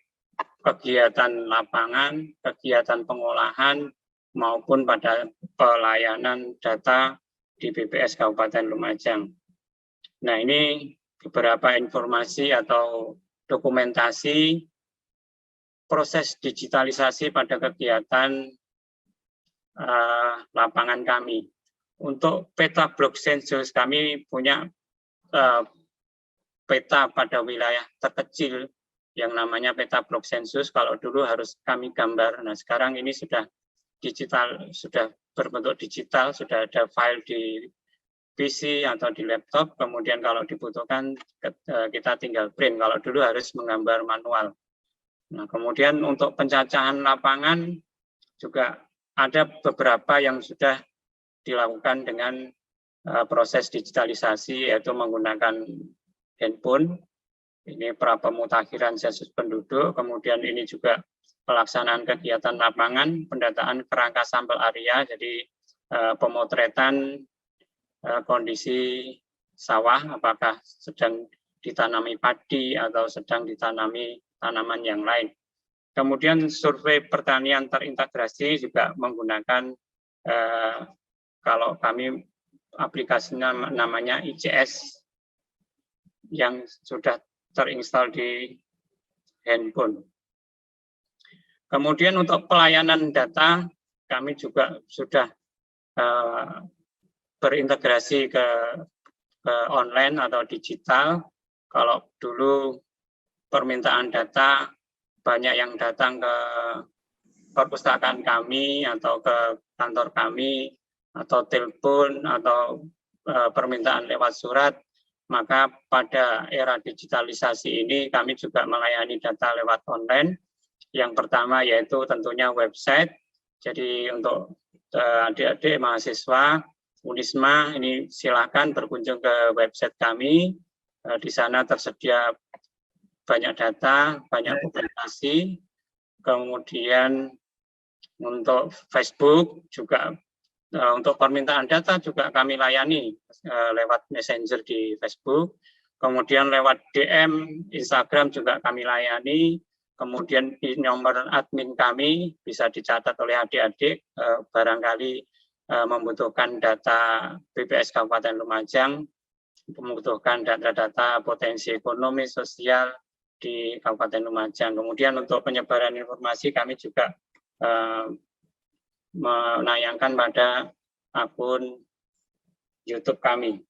kegiatan lapangan, kegiatan pengolahan, maupun pada pelayanan data di BPS Kabupaten Lumajang. Nah, ini beberapa informasi atau dokumentasi proses digitalisasi pada kegiatan lapangan kami. Untuk peta blok sensus kami punya peta pada wilayah terkecil yang namanya peta blok sensus. Kalau dulu harus kami gambar, nah sekarang ini sudah digital, sudah berbentuk digital, sudah ada file di PC atau di laptop, kemudian kalau dibutuhkan kita tinggal print, kalau dulu harus menggambar manual. Nah, kemudian untuk pencacahan lapangan juga ada beberapa yang sudah dilakukan dengan proses digitalisasi, yaitu menggunakan handphone. Ini prapemutakhiran sensus penduduk, kemudian ini juga pelaksanaan kegiatan lapangan, pendataan kerangka sampel area, jadi pemotretan kondisi sawah, apakah sedang ditanami padi atau sedang ditanami tanaman yang lain. Kemudian survei pertanian terintegrasi juga menggunakan, kalau kami aplikasinya namanya ICS, yang sudah terinstall di handphone. Kemudian untuk pelayanan data, kami juga sudah berintegrasi ke online atau digital. Kalau dulu permintaan data, banyak yang datang ke perpustakaan kami atau ke kantor kami, atau telepon, atau permintaan lewat surat, maka pada era digitalisasi ini kami juga melayani data lewat online. Yang pertama yaitu tentunya website. Jadi untuk adik-adik mahasiswa Unisma ini silakan berkunjung ke website kami. Di sana tersedia banyak data, banyak publikasi. Kemudian untuk Facebook juga, untuk permintaan data juga kami layani lewat Messenger di Facebook. Kemudian lewat DM Instagram juga kami layani. Kemudian di nomor admin kami bisa dicatat oleh adik-adik, barangkali membutuhkan data BPS Kabupaten Lumajang, membutuhkan data-data potensi ekonomi, sosial di Kabupaten Lumajang. Kemudian untuk penyebaran informasi kami juga menayangkan pada akun YouTube kami.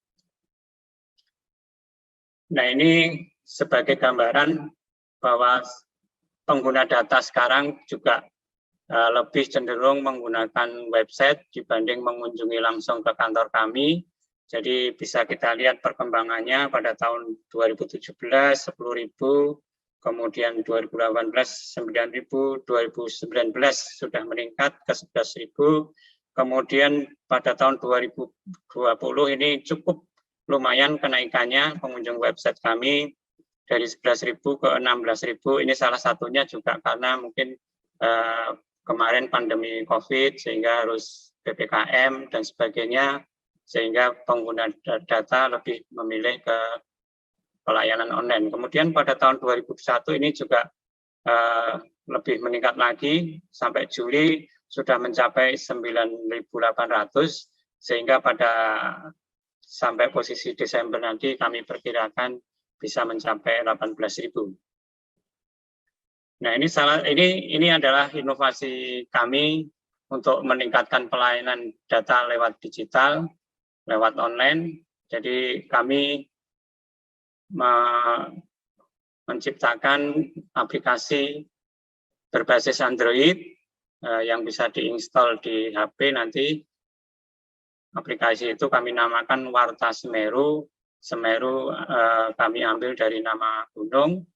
Nah, ini sebagai gambaran bahwa pengguna data sekarang juga lebih cenderung menggunakan website dibanding mengunjungi langsung ke kantor kami. Jadi bisa kita lihat perkembangannya pada tahun 2017 10.000, kemudian 2018 9.000, 2019 sudah meningkat ke 11.000, kemudian pada tahun 2020 ini cukup lumayan kenaikannya pengunjung website kami dari 11.000 ke 16.000. Ini salah satunya juga karena mungkin kemarin pandemi COVID sehingga harus PPKM dan sebagainya, sehingga pengguna data lebih memilih ke pelayanan online. Kemudian pada tahun 2021 ini juga lebih meningkat lagi, sampai Juli sudah mencapai 9.800, sehingga sampai posisi Desember nanti kami perkirakan bisa mencapai 18.000. Nah, ini adalah inovasi kami untuk meningkatkan pelayanan data lewat digital, lewat online. Jadi kami menciptakan aplikasi berbasis Android yang bisa diinstal di HP nanti. Aplikasi itu kami namakan Warta Semeru. Semeru kami ambil dari nama gunung.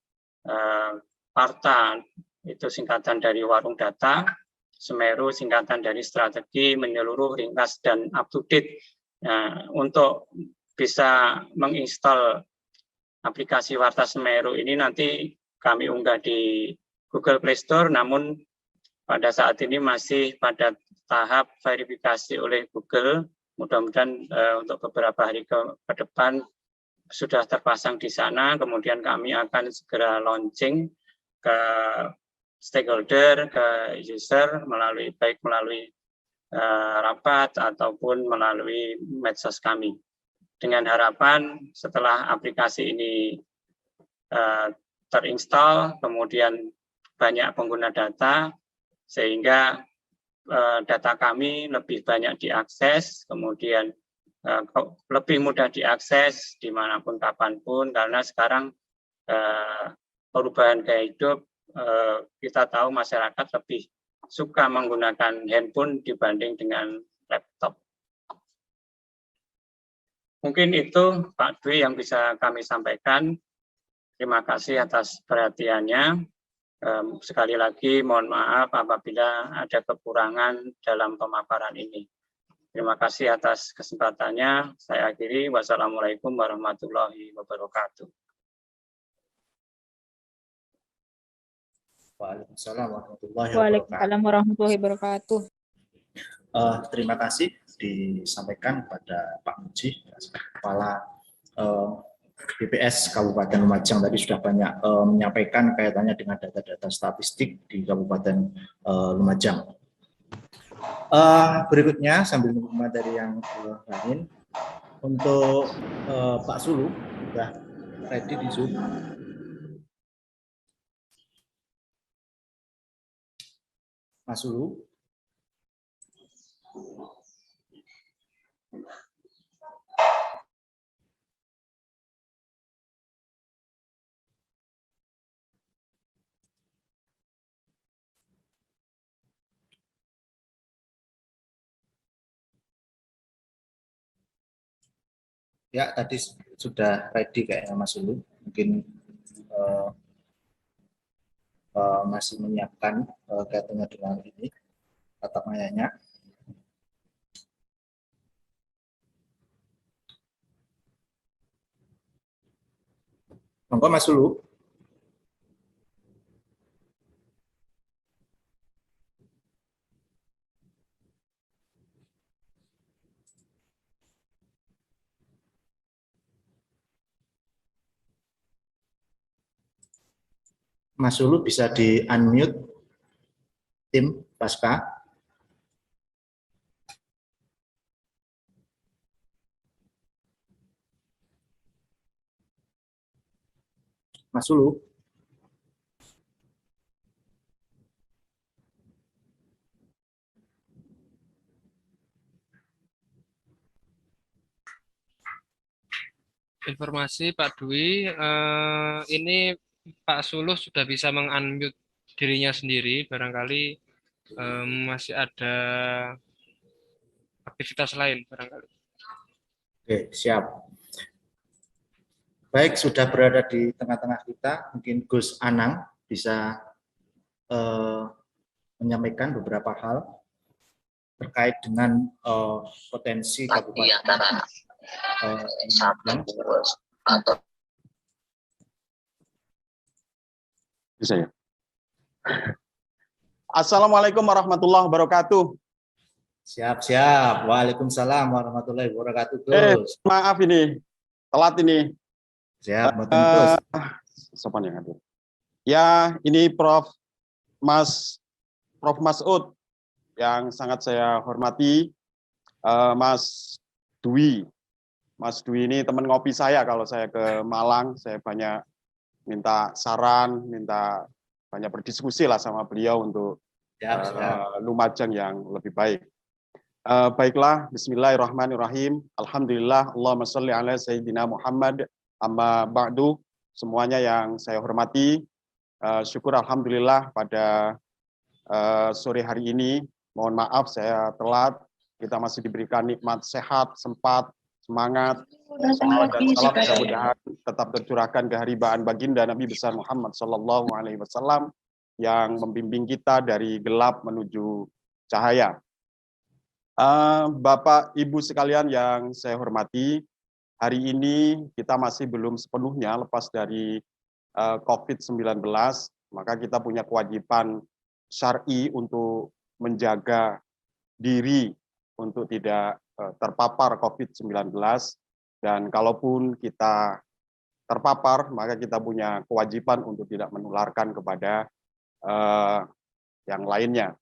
Warta itu singkatan dari warung data. Semeru singkatan dari strategi menyeluruh, ringkas, dan up to date. Nah, untuk bisa menginstal aplikasi Warta Semeru ini nanti kami unggah di Google Play Store, namun pada saat ini masih pada tahap verifikasi oleh Google. Mudah-mudahan untuk beberapa hari ke depan sudah terpasang di sana, kemudian kami akan segera launching ke stakeholder, ke user, baik melalui rapat ataupun melalui medsos kami. Dengan harapan setelah aplikasi ini terinstall, kemudian banyak pengguna data, sehingga data kami lebih banyak diakses, kemudian lebih mudah diakses dimanapun kapanpun, karena sekarang perubahan gaya hidup, kita tahu masyarakat lebih suka menggunakan handphone dibanding dengan laptop. Mungkin itu Pak Dwi yang bisa kami sampaikan. Terima kasih atas perhatiannya. Sekali lagi mohon maaf apabila ada kekurangan dalam pemaparan ini. Terima kasih atas kesempatannya. Saya akhiri. Wassalamualaikum warahmatullahi wabarakatuh. Waalaikumsalam warahmatullahi wabarakatuh. Waalaikumsalam warahmatullahi wabarakatuh. Terima kasih disampaikan kepada Pak Muji, Kepala BPS Kabupaten Lumajang, tadi sudah banyak menyampaikan kaitannya dengan data-data statistik di Kabupaten Lumajang. Berikutnya sambil menunggu materi yang lain, untuk Pak Sulu sudah ready di Zoom. Mas Sulu. Ya, tadi sudah ready kayaknya Mas Sulu. Mungkin masih menyiapkan kaitannya dengan ini tatap mayanya. Monggo Mas Sulu. Mas Sulu bisa di-unmute tim Pasca. Mas Sulu. Informasi Pak Dwi, ini Pak Suluh sudah bisa meng-unmute dirinya sendiri, barangkali masih ada aktivitas lain barangkali. Oke, siap. Baik, sudah berada di tengah-tengah kita, mungkin Gus Anang bisa menyampaikan beberapa hal terkait dengan potensi kabupaten bisa ya. Assalamualaikum warahmatullahi wabarakatuh. Siap. Waalaikumsalam warahmatullahi wabarakatuh, Gus. Maaf ini telat ini. Siap, Gus. Sopan yang hadir. Ya, ini Prof Masud yang sangat saya hormati, Mas Dwi. Mas Dwi ini teman ngopi saya kalau saya ke Malang, saya banyak minta saran, minta banyak berdiskusi lah sama beliau untuk Lumajang yang lebih baik. Baiklah, bismillahirrahmanirrahim. Alhamdulillah, Allahumma sholli ala sayyidina Muhammad, amma ba'du. Semuanya yang saya hormati, syukur alhamdulillah pada sore hari ini. Mohon maaf saya telat, kita masih diberikan nikmat sehat, sempat, semangat, salawat dan salam mudah-mudahan tetap tercurahkan keharibaan baginda Nabi besar Muhammad SAW yang membimbing kita dari gelap menuju cahaya. Bapak, Ibu sekalian yang saya hormati, hari ini kita masih belum sepenuhnya lepas dari COVID-19, maka kita punya kewajiban syar'i untuk menjaga diri untuk tidak terpapar COVID-19, dan kalaupun kita terpapar, maka kita punya kewajiban untuk tidak menularkan kepada yang lainnya.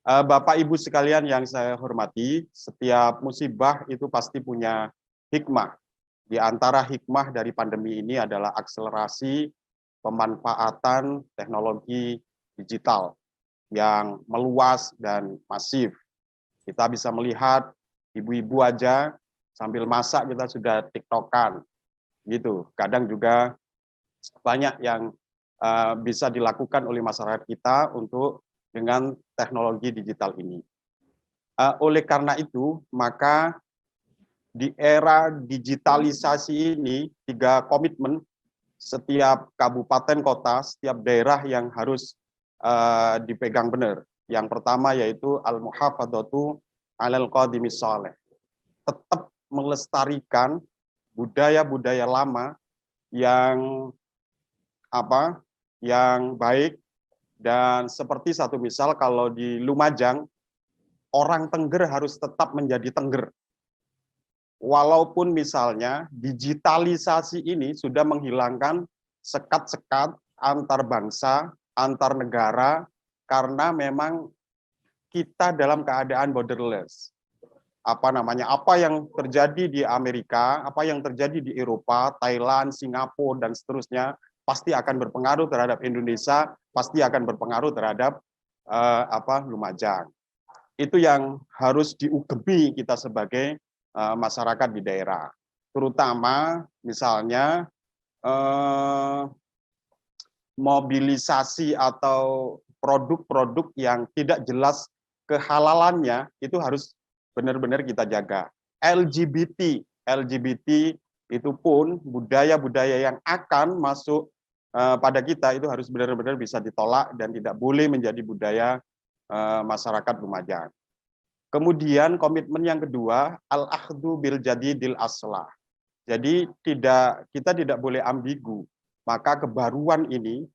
Bapak Ibu sekalian yang saya hormati, setiap musibah itu pasti punya hikmah. Di antara hikmah dari pandemi ini adalah akselerasi pemanfaatan teknologi digital yang meluas dan masif. Kita bisa melihat ibu-ibu aja sambil masak kita sudah TikTokan, gitu. Kadang juga banyak yang bisa dilakukan oleh masyarakat kita untuk dengan teknologi digital ini. Oleh karena itu, maka di era digitalisasi ini, 3 komitmen setiap kabupaten kota, setiap daerah yang harus dipegang benar. Yang pertama yaitu al-muhafadzatu 'alal qadimis shalih. Tetap melestarikan budaya-budaya lama yang yang baik. Dan seperti satu misal, kalau di Lumajang, orang Tengger harus tetap menjadi Tengger. Walaupun misalnya digitalisasi ini sudah menghilangkan sekat-sekat antar bangsa, antar negara, karena memang kita dalam keadaan borderless. Apa yang terjadi di Amerika, apa yang terjadi di Eropa, Thailand, Singapura, dan seterusnya, pasti akan berpengaruh terhadap Indonesia, pasti akan berpengaruh terhadap Lumajang. Itu yang harus diugemi kita sebagai masyarakat di daerah. Terutama misalnya mobilisasi atau produk-produk yang tidak jelas kehalalannya itu harus benar-benar kita jaga. LGBT itu pun budaya-budaya yang akan masuk pada kita itu harus benar-benar bisa ditolak dan tidak boleh menjadi budaya masyarakat Lumajang. Kemudian komitmen yang kedua, al-akhdu bil jadidil aslah. Jadi kita tidak boleh ambigu. Maka kebaruan ini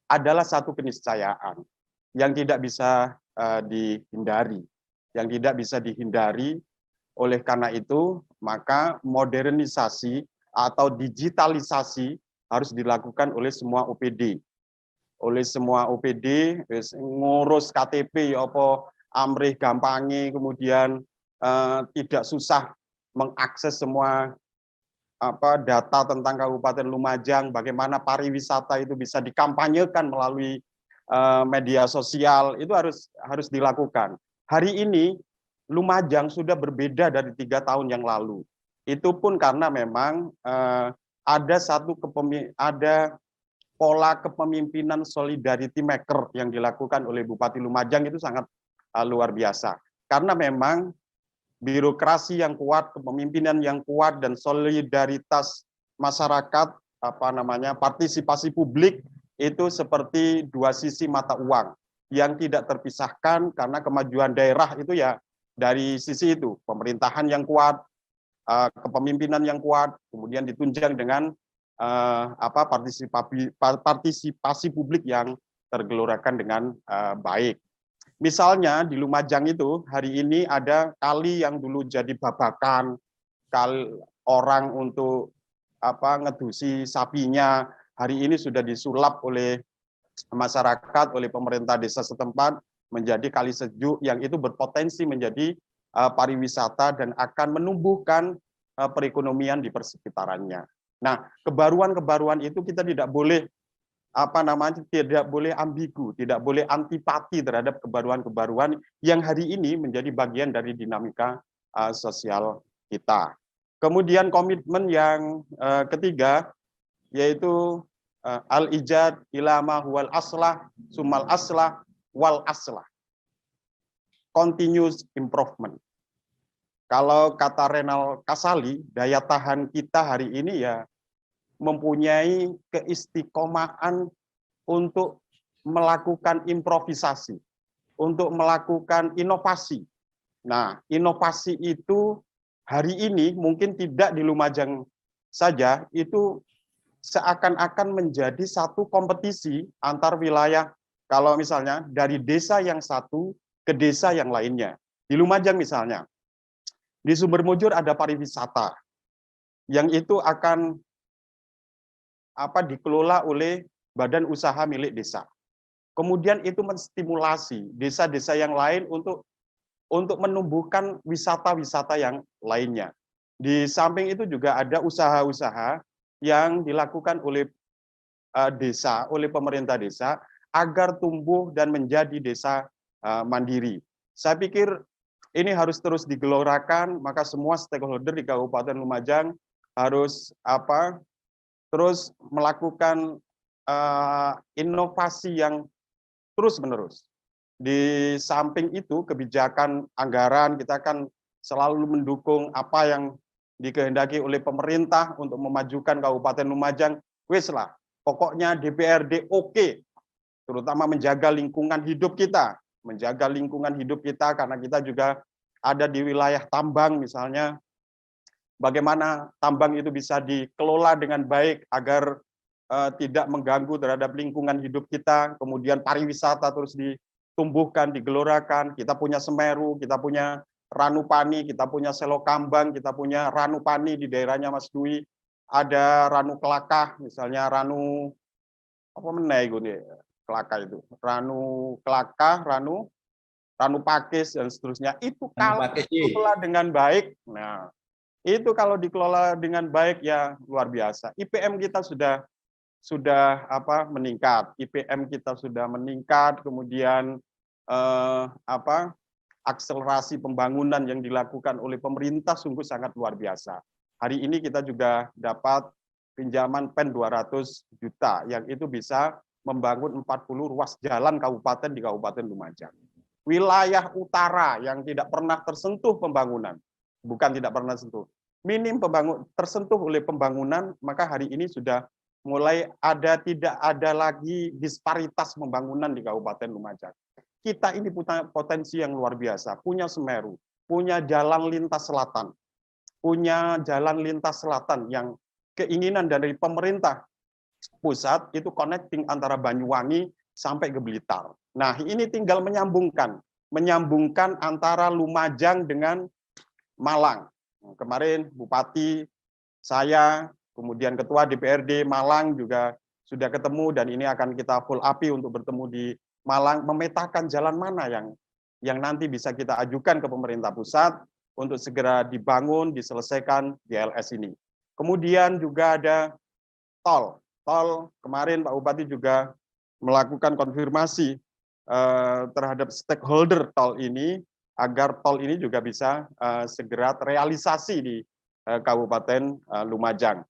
adalah satu keniscayaan yang tidak bisa dihindari. Yang tidak bisa dihindari. Oleh karena itu, maka modernisasi atau digitalisasi harus dilakukan oleh semua OPD. Oleh semua OPD, ngurus KTP, amrih gampangi, kemudian tidak susah mengakses semua data tentang Kabupaten Lumajang, bagaimana pariwisata itu bisa dikampanyekan melalui media sosial, itu harus dilakukan. Hari ini Lumajang sudah berbeda dari 3 tahun yang lalu. Itu pun karena memang ada pola kepemimpinan solidarity maker yang dilakukan oleh Bupati Lumajang itu sangat luar biasa. Karena memang birokrasi yang kuat, kepemimpinan yang kuat, dan solidaritas masyarakat, partisipasi publik itu seperti 2 sisi mata uang yang tidak terpisahkan, karena kemajuan daerah itu ya dari sisi itu, pemerintahan yang kuat, kepemimpinan yang kuat, kemudian ditunjang dengan partisipasi publik yang tergelorakan dengan baik. Misalnya di Lumajang itu hari ini ada kali yang dulu jadi babakan, kali orang untuk ngedusi sapinya, hari ini sudah disulap oleh masyarakat, oleh pemerintah desa setempat menjadi kali sejuk yang itu berpotensi menjadi pariwisata dan akan menumbuhkan perekonomian di persekitarannya. Nah, kebaruan-kebaruan itu kita tidak boleh tidak boleh ambigu, tidak boleh antipati terhadap kebaruan-kebaruan yang hari ini menjadi bagian dari dinamika sosial kita. Kemudian komitmen yang ketiga yaitu al-ijad ilama huwal aslah sumal aslah wal aslah. Continuous improvement. Kalau kata Renal Kasali, daya tahan kita hari ini ya mempunyai keistiqomahan untuk melakukan improvisasi, untuk melakukan inovasi. Nah, inovasi itu hari ini mungkin tidak di Lumajang saja, itu seakan-akan menjadi satu kompetisi antar wilayah. Kalau misalnya dari desa yang satu ke desa yang lainnya. Di Lumajang misalnya, di Sumbermujur ada pariwisata yang itu akan dikelola oleh badan usaha milik desa. Kemudian itu menstimulasi desa-desa yang lain untuk menumbuhkan wisata-wisata yang lainnya. Di samping itu juga ada usaha-usaha yang dilakukan oleh desa, oleh pemerintah desa agar tumbuh dan menjadi desa mandiri. Saya pikir ini harus terus digelorakan, maka semua stakeholder di Kabupaten Lumajang harus terus melakukan inovasi yang terus-menerus. Di samping itu, kebijakan anggaran kita kan selalu mendukung apa yang dikehendaki oleh pemerintah untuk memajukan Kabupaten Lumajang. Wes lah, pokoknya DPRD oke, terutama menjaga lingkungan hidup kita, karena kita juga ada di wilayah tambang misalnya. Bagaimana tambang itu bisa dikelola dengan baik agar tidak mengganggu terhadap lingkungan hidup kita. Kemudian pariwisata terus ditumbuhkan, digelorakan. Kita punya Semeru, kita punya Ranupani, kita punya Selokambang, kita punya Ranupani di daerahnya Mas Dwi. Ada Ranu Kelakah, misalnya Ranu Kelakah itu. Ranu Kelakah, Ranu Pakis dan seterusnya. Itu kalau dikelola dengan baik. Nah, itu kalau dikelola dengan baik ya luar biasa. IPM kita sudah meningkat. IPM kita sudah meningkat, kemudian akselerasi pembangunan yang dilakukan oleh pemerintah sungguh sangat luar biasa. Hari ini kita juga dapat pinjaman PEN 200 juta yang itu bisa membangun 40 ruas jalan kabupaten di Kabupaten Lumajang. Wilayah utara yang tidak pernah tersentuh pembangunan, bukan tidak pernah tersentuh, tersentuh oleh pembangunan, maka hari ini sudah mulai tidak ada lagi disparitas pembangunan di Kabupaten Lumajang. Kita ini punya potensi yang luar biasa, punya Semeru, punya jalan lintas selatan, yang keinginan dari pemerintah pusat itu connecting antara Banyuwangi sampai ke Blitar. Nah, ini tinggal menyambungkan antara Lumajang dengan Malang. Kemarin Bupati, saya, kemudian Ketua DPRD Malang juga sudah ketemu dan ini akan kita full api untuk bertemu di Malang, memetakan jalan mana yang nanti bisa kita ajukan ke pemerintah pusat untuk segera dibangun, diselesaikan GLS ini. Kemudian juga ada tol. Kemarin Pak Bupati juga melakukan konfirmasi terhadap stakeholder tol ini, agar tol ini juga bisa segera terrealisasi di Kabupaten Lumajang.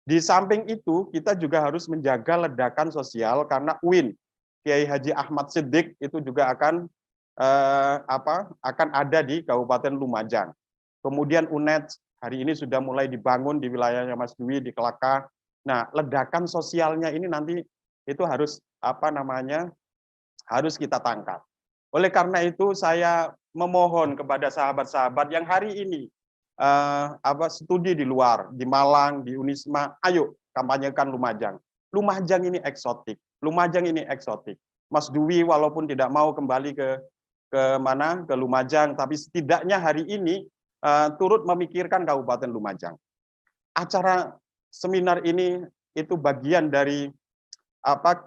Di samping itu, kita juga harus menjaga ledakan sosial karena UIN, Kiai Haji Ahmad Siddiq itu juga akan ada di Kabupaten Lumajang. Kemudian UNED hari ini sudah mulai dibangun di wilayahnya Mas Dwi di Kelakah. Nah, ledakan sosialnya ini nanti itu harus harus kita tangkap. Oleh karena itu saya memohon kepada sahabat-sahabat yang hari ini studi di luar, di Malang, di Unisma, ayo kampanyekan Lumajang. Lumajang ini eksotik. Mas Dwi walaupun tidak mau kembali ke Lumajang, tapi setidaknya hari ini turut memikirkan Kabupaten Lumajang. Acara seminar ini itu bagian dari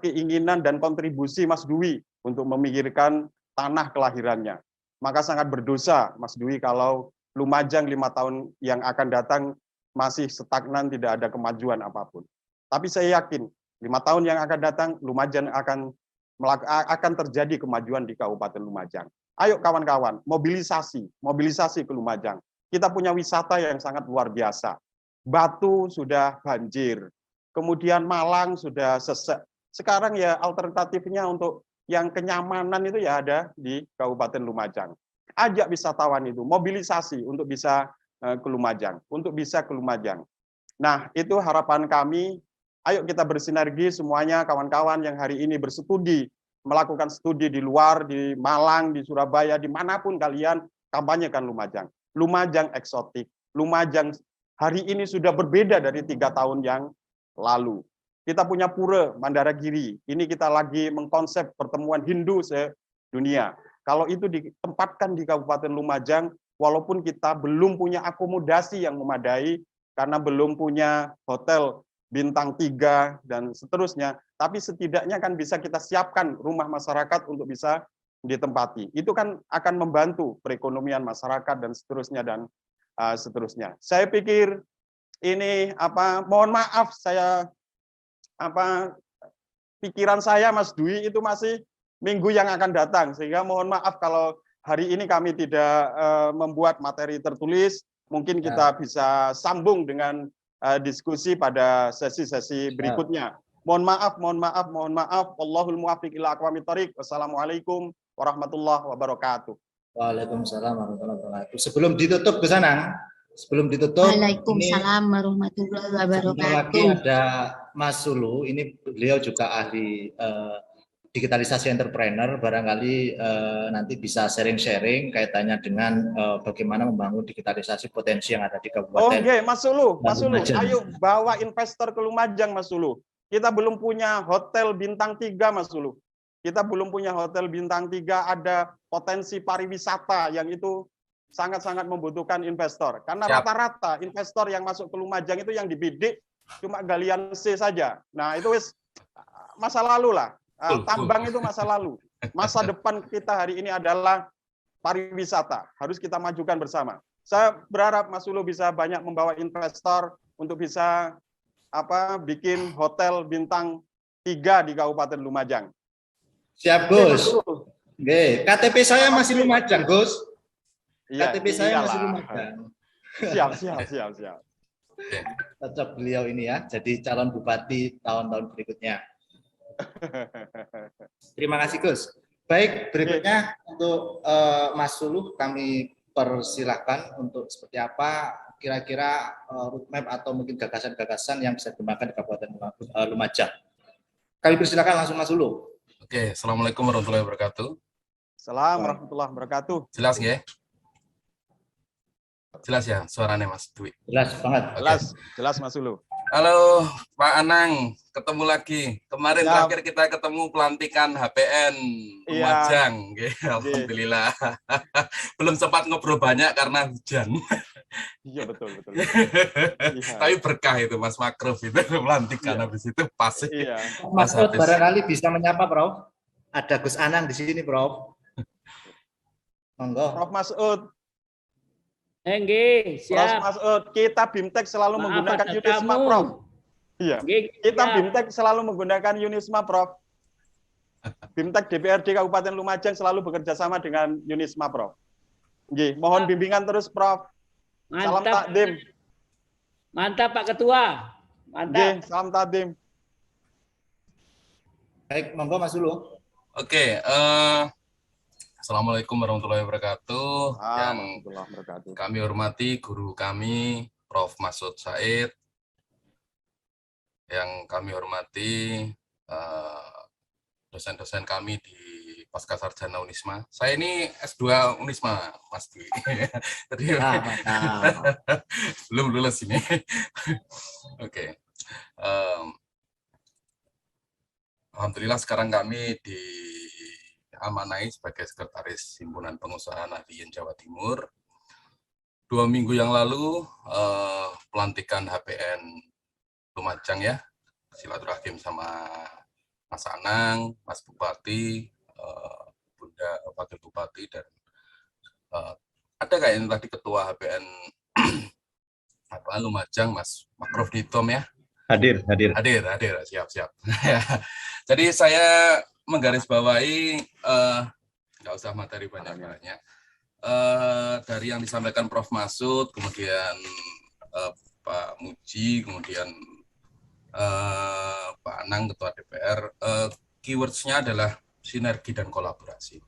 keinginan dan kontribusi Mas Dwi untuk memikirkan tanah kelahirannya. Maka sangat berdosa Mas Dwi kalau Lumajang 5 tahun yang akan datang masih stagnan, tidak ada kemajuan apapun. Tapi saya yakin 5 tahun yang akan datang Lumajang akan terjadi kemajuan di Kabupaten Lumajang. Ayo kawan-kawan, mobilisasi ke Lumajang. Kita punya wisata yang sangat luar biasa. Batu sudah banjir, kemudian Malang sudah sesek. Sekarang ya alternatifnya untuk yang kenyamanan itu ya ada di Kabupaten Lumajang. Ajak wisatawan itu, mobilisasi untuk bisa ke Lumajang, Nah, itu harapan kami. Ayo kita bersinergi semuanya kawan-kawan yang hari ini berstudi, melakukan studi di luar, di Malang, di Surabaya, dimanapun kalian, kampanyekan Lumajang. Lumajang eksotik, Lumajang hari ini sudah berbeda dari 3 tahun yang lalu. Kita punya Pura Mandaragiri, ini kita lagi mengkonsep pertemuan Hindu sedunia. Kalau itu ditempatkan di Kabupaten Lumajang, walaupun kita belum punya akomodasi yang memadai, karena belum punya hotel bintang 3 dan seterusnya, tapi setidaknya kan bisa kita siapkan rumah masyarakat untuk bisa ditempati. Itu kan akan membantu perekonomian masyarakat dan seterusnya dan seterusnya. Saya pikir ini mohon maaf saya pikiran saya Mas Dwi itu masih minggu yang akan datang, sehingga mohon maaf kalau hari ini kami tidak membuat materi tertulis. Mungkin kita bisa sambung dengan diskusi pada sesi-sesi berikutnya. Mohon maaf. Wallahul muwaffiq ila aqwamit thoriq. Wassalamualaikum warahmatullahi wabarakatuh. Waalaikumsalam warahmatullahi wabarakatuh. Sebelum ditutup ke sana, Waalaikumsalam warahmatullahi lagi wabarakatuh. ada Mas Sulu, ini beliau juga ahli digitalisasi entrepreneur, barangkali nanti bisa sharing-sharing kaitannya dengan bagaimana membangun digitalisasi potensi yang ada di Kabupaten. Oke, Mas Sulu, ayo bawa investor ke Lumajang, Mas Sulu. Kita belum punya hotel bintang 3, Mas Sulu. Kita belum punya hotel bintang 3, ada potensi pariwisata yang itu sangat-sangat membutuhkan investor. Karena rata-rata investor yang masuk ke Lumajang itu yang dibidik cuma galian C saja. Nah, itu masa lalu lah. Tambang itu masa lalu. Masa depan kita hari ini adalah pariwisata. Harus kita majukan bersama. Saya berharap Mas Sulu bisa banyak membawa investor untuk bisa bikin hotel bintang 3 di Kabupaten Lumajang. Siap, Gus. Oke, KTP saya masih Lumajang, Gus. Iya, KTP saya masih Lumajang. Siap. Cocok beliau ini ya, jadi calon bupati tahun-tahun berikutnya. Terima kasih, Gus. Baik, berikutnya untuk Mas Suluh kami persilahkan untuk seperti apa kira-kira roadmap atau mungkin gagasan-gagasan yang bisa dikembangkan di Kabupaten Lumajang. Kami persilakan langsung Mas Suluh. Oke, Assalamualaikum warahmatullahi wabarakatuh. Assalamualaikum warahmatullahi wabarakatuh. Jelas ya? Jelas ya suaranya Mas Dwi? Jelas banget. Jelas Mas Suluh. Halo Pak Anang, ketemu lagi. Kemarin terakhir kita ketemu pelantikan HPN Lumajang. Alhamdulillah. Belum sempat ngobrol banyak karena hujan. Iya betul. Tapi berkah itu Mas Makruf itu pelantikan habis itu pas. Iya. Mas barangkali bisa menyapa Prof. Ada Gus Anang di sini Prof. Monggo. Prof Masud. Enggih, siap. Prof Masud, kita BIMTEK selalu menggunakan Unisma, Prof. Iya. Kita BIMTEK selalu menggunakan Unisma, Prof. BIMTEK DPRD Kabupaten Lumajang selalu bekerja sama dengan Unisma, Prof. Nggih, mohon bimbingan terus, Prof. Mantap. Salam takdim. Mantap Pak Ketua. Mantap. Nggih, salam takdim. Baik, monggo Mas Suluh. Oke, Assalamualaikum warahmatullahi wabarakatuh. Yang kami hormati guru kami, Prof. Masud Said. Yang kami hormati dosen-dosen kami di Pasca Sarjana Unisma. Saya ini S2 Unisma, Mas Dwi. Tadi belum lulus ini. Oke. Alhamdulillah sekarang kami diamanai sebagai Sekretaris Himpunan Pengusaha Nahdliyin Jawa Timur. 2 minggu yang lalu pelantikan HPN Lumajang ya, silaturahim sama Mas Anang, Mas Bupati, Bunda Wakil Bupati, dan ada kayaknya tadi Ketua HPN Lumajang, Mas Makruf Nidom ya. Hadir. Siap. Jadi saya menggarisbawahi nggak usah materi banyak-banyak. Dari yang disampaikan Prof. Masud, kemudian Pak Muji, kemudian Pak Anang, Ketua DPR, keywords-nya adalah sinergi dan kolaborasi.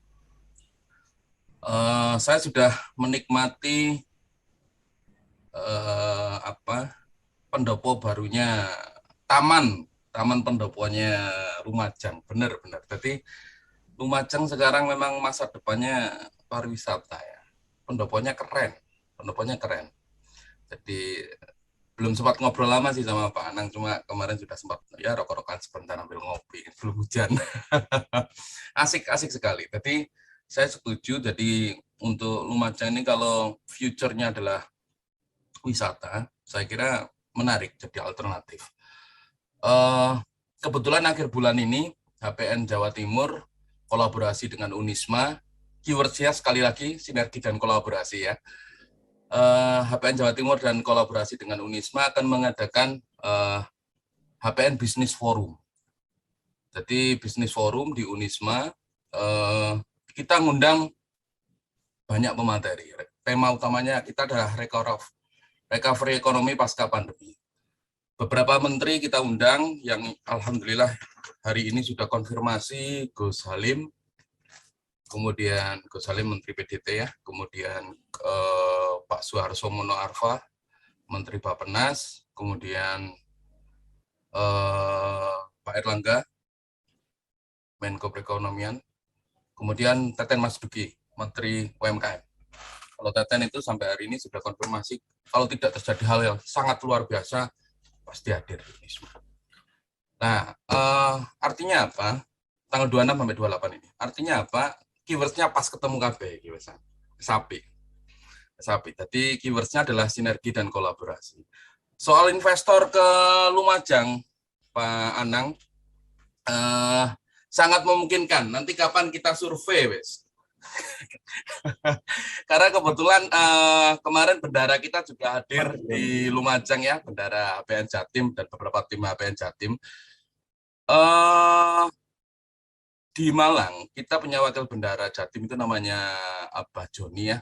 Saya sudah menikmati pendopo barunya taman pendoponya Lumajang, benar. Jadi Lumajang sekarang memang masa depannya pariwisata ya. Pendoponya keren. Jadi belum sempat ngobrol lama sih sama Pak Anang, cuma kemarin sudah sempat ya rokok-rokokan sebentar ambil ngopi, belum hujan. Asik sekali. Jadi saya setuju, jadi untuk Lumajang ini kalau future-nya adalah wisata, saya kira menarik jadi alternatif. Kebetulan akhir bulan ini HPN Jawa Timur kolaborasi dengan Unisma, keyword-nya sekali lagi sinergi dan kolaborasi ya. HPN Jawa Timur dan kolaborasi dengan Unisma akan mengadakan HPN Business Forum. Jadi Business Forum di Unisma, kita ngundang banyak pemateri. Tema utamanya kita adalah recovery ekonomi pasca pandemi. Beberapa menteri kita undang yang alhamdulillah hari ini sudah konfirmasi, Gus Halim, kemudian Gus Halim Menteri PDT ya, kemudian Pak Suharso Mono Arfa, Menteri Bappenas, kemudian Pak Erlangga, Menko Perekonomian, kemudian Teten Mas Duki, Menteri UMKM. Kalau Teten itu sampai hari ini sudah konfirmasi, kalau tidak terjadi hal yang sangat luar biasa, pasti hadir. Nah, artinya apa? Tanggal 26 sampai 28 ini. Artinya apa? Keywords-nya pas ketemu KB, sapi. Jadi keywords-nya adalah sinergi dan kolaborasi. Soal investor ke Lumajang, Pak Anang, sangat memungkinkan. Nanti kapan kita survei, wes? Karena kebetulan kemarin bendara kita juga hadir di Lumajang ya, bendara HPN Jatim dan beberapa tim HPN Jatim. Di Malang kita punya wakil bendara Jatim itu namanya Abah Joni ya.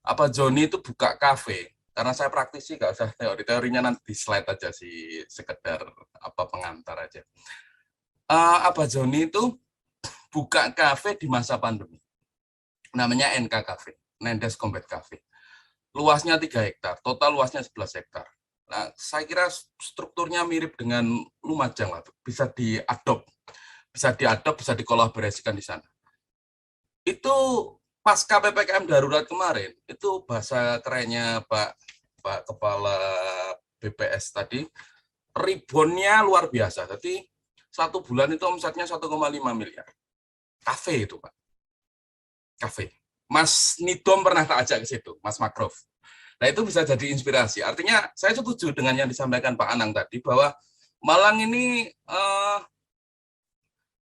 Abah Joni itu buka kafe. Karena saya praktisi nggak usah teorinya nanti di slide aja sih, sekedar pengantar aja. Abah Joni itu buka kafe di masa pandemi. Namanya NK Cafe, Nendes Combat Cafe. Luasnya 3 hektar, total luasnya 11 hektar. Nah, saya kira strukturnya mirip dengan Lumajang lah, bisa diadop, bisa dikolaborasikan di sana. Itu pasca PPKM darurat kemarin, itu bahasa kerennya Pak Kepala BPS tadi, reboundnya luar biasa. Jadi 1 bulan itu omsetnya 1,5 miliar. Kafe itu, Pak. Kafe. Mas Nidom pernah tak ajak ke situ, Mas Makruf. Nah, itu bisa jadi inspirasi. Artinya, saya setuju dengan yang disampaikan Pak Anang tadi, bahwa Malang ini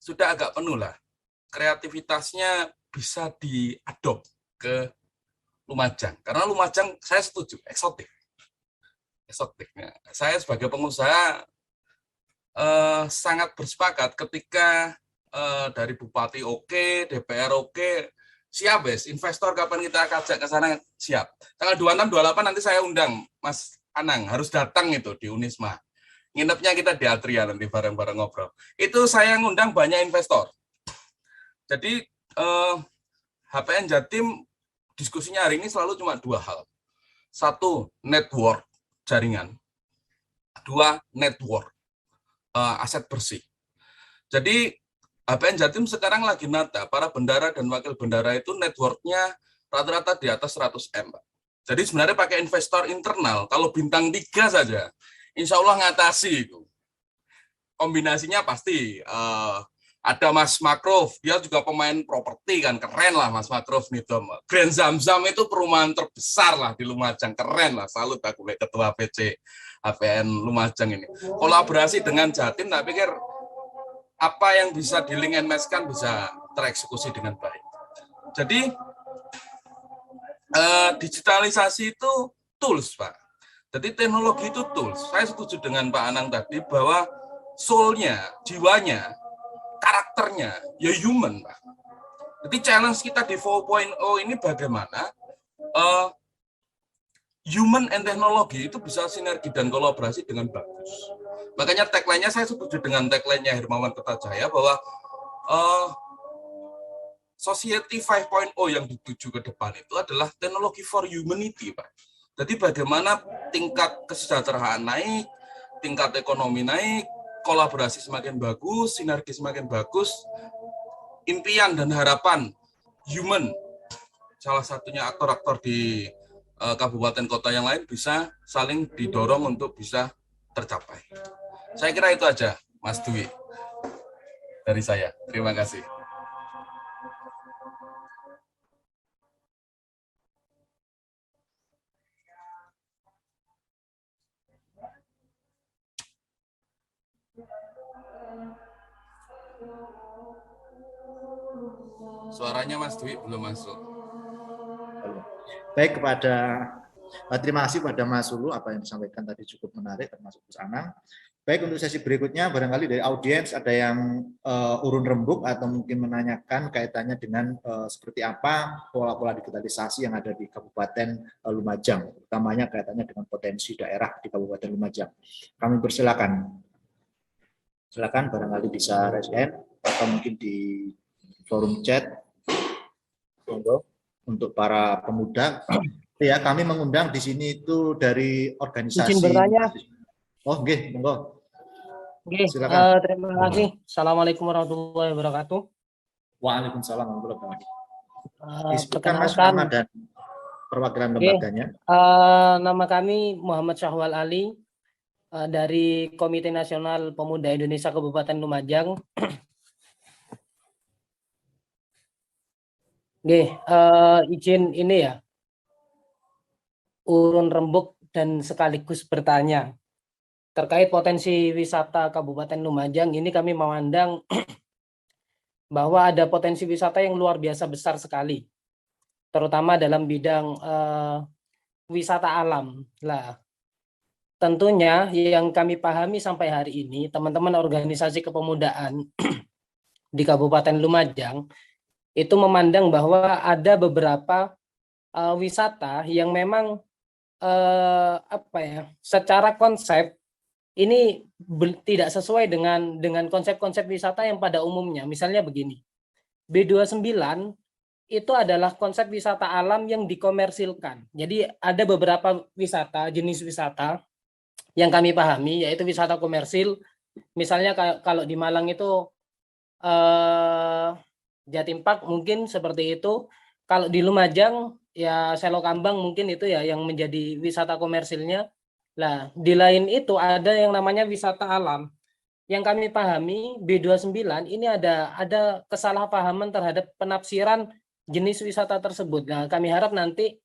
sudah agak penuh lah. Kreativitasnya bisa diadop ke Lumajang. Karena Lumajang, saya setuju, eksotik. Saya sebagai pengusaha sangat bersepakat ketika dari Bupati oke, DPR oke, siap wes, investor kapan kita ajak ke sana siap. Tanggal 26, 28 nanti saya undang Mas Anang, harus datang itu di Unisma. Nginepnya kita di Atria nanti bareng-bareng ngobrol. Itu saya ngundang banyak investor. Jadi HPN Jatim diskusinya hari ini selalu cuma 2 hal. 1, network, jaringan. 2, network, aset bersih. Jadi HPN Jatim sekarang lagi nata, para bendara dan wakil bendara itu network-nya rata-rata di atas 100 M. Jadi sebenarnya pakai investor internal, kalau bintang 3 saja, insya Allah ngatasi itu. Kombinasinya pasti ada Mas Makruf, dia juga pemain properti kan, keren lah Mas Makruf Nidom. Grand Zamzam itu perumahan terbesar lah di Lumajang, keren lah, salut aku ketua PC HPN Lumajang ini. Kolaborasi dengan Jatim, tak pikir apa yang bisa di-link and match-kan bisa tereksekusi dengan baik. Jadi digitalisasi itu tools, Pak. Jadi teknologi itu tools. Saya setuju dengan Pak Anang tadi bahwa soul-nya, jiwanya, karakternya, ya human, Pak. Jadi challenge kita di 4.0 ini bagaimana human and teknologi itu bisa sinergi dan kolaborasi dengan bagus. Makanya tagline-nya saya setuju dengan tagline-nya Hermawan Kertajaya bahwa Society 5.0 yang dituju ke depan itu adalah teknologi for humanity, Pak. Jadi bagaimana tingkat kesejahteraan naik, tingkat ekonomi naik, kolaborasi semakin bagus, sinergi semakin bagus, impian dan harapan human, salah satunya aktor-aktor di kabupaten kota yang lain bisa saling didorong untuk bisa tercapai. Saya kira itu aja, Mas Dwi, dari saya. Terima kasih. Suaranya Mas Dwi belum masuk. Baik, terima kasih kepada Mas Sulu, apa yang disampaikan tadi cukup menarik, termasuk Gus Anang. Baik, untuk sesi berikutnya barangkali dari audiens ada yang urun rembuk atau mungkin menanyakan kaitannya dengan seperti apa pola-pola digitalisasi yang ada di Kabupaten Lumajang, utamanya kaitannya dengan potensi daerah di Kabupaten Lumajang. Kami persilakan. Silakan barangkali bisa raise hand atau mungkin di forum chat. Monggo untuk para pemuda. Ya, kami mengundang di sini itu dari organisasi. Izin bertanya. Oh, nggih, monggo. Oke, terima kasih. Assalamualaikum warahmatullahi wabarakatuh. Waalaikumsalam warahmatullahi wabarakatuh. Disebutkan Mas nama dan perwakilan lembaganya. Nama kami Muhammad Syahwal Ali dari Komite Nasional Pemuda Indonesia Kabupaten Lumajang. Oke, izin ini ya, urun rembuk dan sekaligus bertanya. Terkait potensi wisata Kabupaten Lumajang, ini kami memandang bahwa ada potensi wisata yang luar biasa besar sekali, terutama dalam bidang wisata alam. Lah, tentunya yang kami pahami sampai hari ini, teman-teman organisasi kepemudaan di Kabupaten Lumajang itu memandang bahwa ada beberapa wisata yang memang secara konsep ini tidak sesuai dengan konsep-konsep wisata yang pada umumnya. Misalnya begini, B29 itu adalah konsep wisata alam yang dikomersilkan. Jadi ada beberapa wisata, jenis wisata yang kami pahami, yaitu wisata komersil. Misalnya kalau di Malang itu Jatim Park mungkin seperti itu. Kalau di Lumajang ya Selo Kambang mungkin itu ya yang menjadi wisata komersilnya. Nah, di lain itu ada yang namanya wisata alam. Yang kami pahami B29 ini ada kesalahpahaman terhadap penafsiran jenis wisata tersebut. Nah, kami harap nanti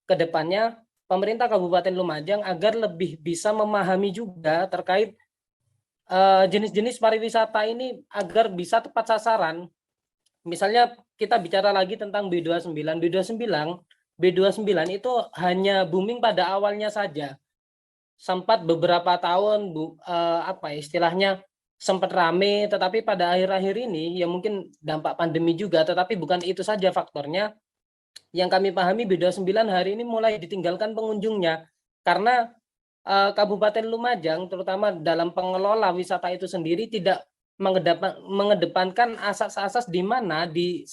ke depannya pemerintah Kabupaten Lumajang agar lebih bisa memahami juga terkait jenis-jenis pariwisata ini agar bisa tepat sasaran. Misalnya kita bicara lagi tentang B29 itu hanya booming pada awalnya saja. Sempat beberapa tahun istilahnya sempat rame, tetapi pada akhir-akhir ini ya mungkin dampak pandemi juga, tetapi bukan itu saja faktornya. Yang kami pahami B29 hari ini mulai ditinggalkan pengunjungnya karena Kabupaten Lumajang terutama dalam pengelola wisata itu sendiri tidak mengedepankan asas-asas di mana di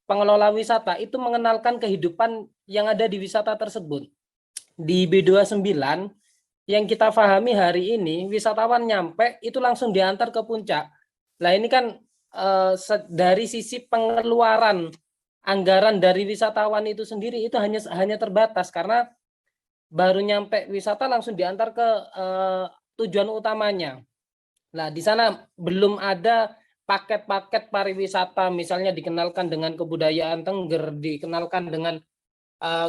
pengelola wisata itu mengenalkan kehidupan yang ada di wisata tersebut. Di B29 yang kita pahami hari ini wisatawan nyampe itu langsung diantar ke puncak. Nah ini kan dari sisi pengeluaran anggaran dari wisatawan itu sendiri itu hanya terbatas karena baru nyampe wisata langsung diantar ke tujuan utamanya. Nah di sana belum ada paket-paket pariwisata, misalnya dikenalkan dengan kebudayaan Tengger, dikenalkan dengan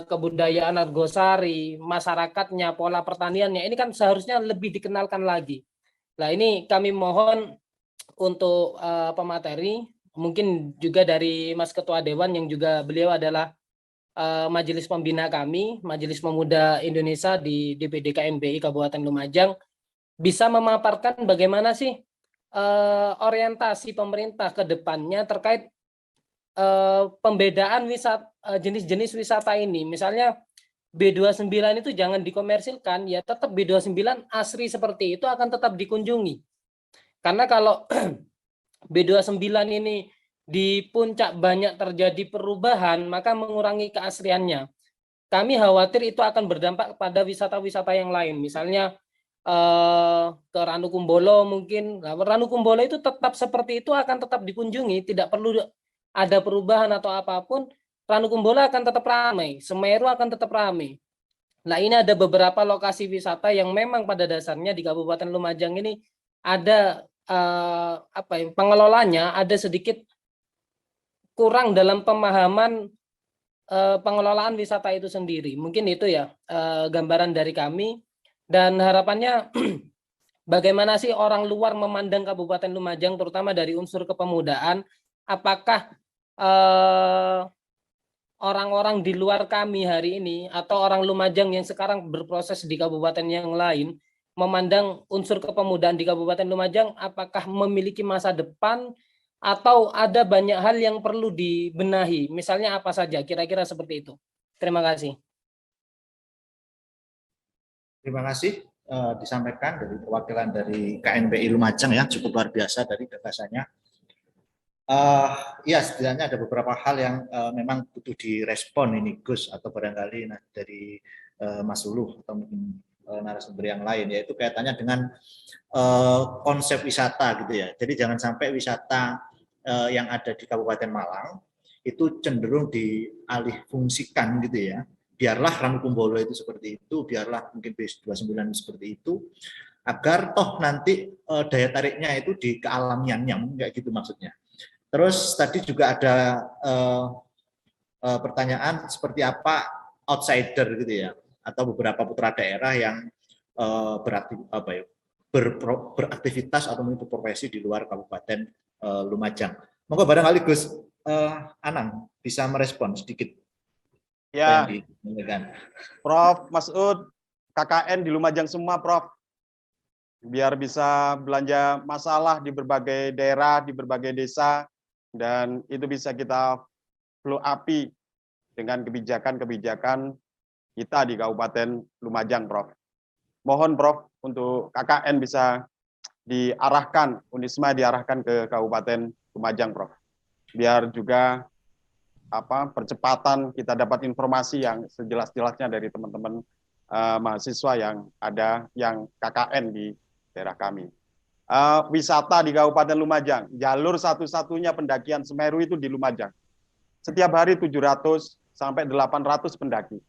kebudayaan Argosari, masyarakatnya, pola pertaniannya, ini kan seharusnya lebih dikenalkan lagi. Nah ini kami mohon untuk pemateri, mungkin juga dari Mas Ketua Dewan yang juga beliau adalah Majelis Pembina kami, Majelis Pemuda Indonesia di DPD KMBI Kabupaten Lumajang, bisa memaparkan bagaimana sih orientasi pemerintah ke depannya terkait pembedaan jenis-jenis wisata ini. Misalnya B29 itu jangan dikomersilkan, ya tetap B29 asri seperti itu akan tetap dikunjungi. Karena kalau B29 ini di puncak banyak terjadi perubahan, maka mengurangi keasriannya. Kami khawatir itu akan berdampak pada wisata-wisata yang lain. Misalnya ke Ranukumbolo mungkin. Nah, Ranukumbolo itu tetap seperti itu akan tetap dikunjungi, tidak perlu ada perubahan atau apapun. Ranukumbolo akan tetap ramai, Semeru akan tetap ramai. Nah, ini ada beberapa lokasi wisata yang memang pada dasarnya di Kabupaten Lumajang ini ada pengelolanya ada sedikit kurang dalam pemahaman pengelolaan wisata itu sendiri. Mungkin itu ya gambaran dari kami, dan harapannya bagaimana sih orang luar memandang Kabupaten Lumajang, terutama dari unsur kepemudaan. Apakah orang-orang di luar kami hari ini atau orang Lumajang yang sekarang berproses di kabupaten yang lain memandang unsur kepemudaan di Kabupaten Lumajang apakah memiliki masa depan atau ada banyak hal yang perlu dibenahi? Misalnya apa saja? Kira-kira seperti itu. Terima kasih. Terima kasih disampaikan dari perwakilan dari KNPI Lumajang ya, cukup luar biasa dari gagasannya. Ya, setidaknya ada beberapa hal yang memang butuh direspon ini Gus, atau barangkali dari Mas Uluh atau mungkin narasumber yang lain, yaitu kaitannya dengan konsep wisata gitu ya. Jadi jangan sampai wisata yang ada di Kabupaten Malang itu cenderung dialihfungsikan gitu ya. Biarlah Ranukumbolo itu seperti itu, biarlah mungkin B29 seperti itu, agar toh nanti daya tariknya itu di kealamiannya, enggak gitu maksudnya. Terus tadi juga ada pertanyaan seperti apa outsider gitu ya, atau beberapa putra daerah yang beraktivitas atau berprofesi di luar Kabupaten Lumajang. Monggo barangkali Gus Anang bisa merespon sedikit. Ya, Prof. Masud, KKN di Lumajang semua, Prof. Biar bisa belanja masalah di berbagai daerah, di berbagai desa, dan itu bisa kita flow api dengan kebijakan-kebijakan kita di Kabupaten Lumajang, Prof. Mohon, Prof, untuk KKN bisa diarahkan, Unisma diarahkan ke Kabupaten Lumajang, Prof. Biar juga percepatan kita dapat informasi yang sejelas-jelasnya dari teman-teman mahasiswa yang ada yang KKN di daerah kami. Wisata di Kabupaten Lumajang, jalur satu-satunya pendakian Semeru itu di Lumajang. Setiap hari 700 sampai 800 pendaki.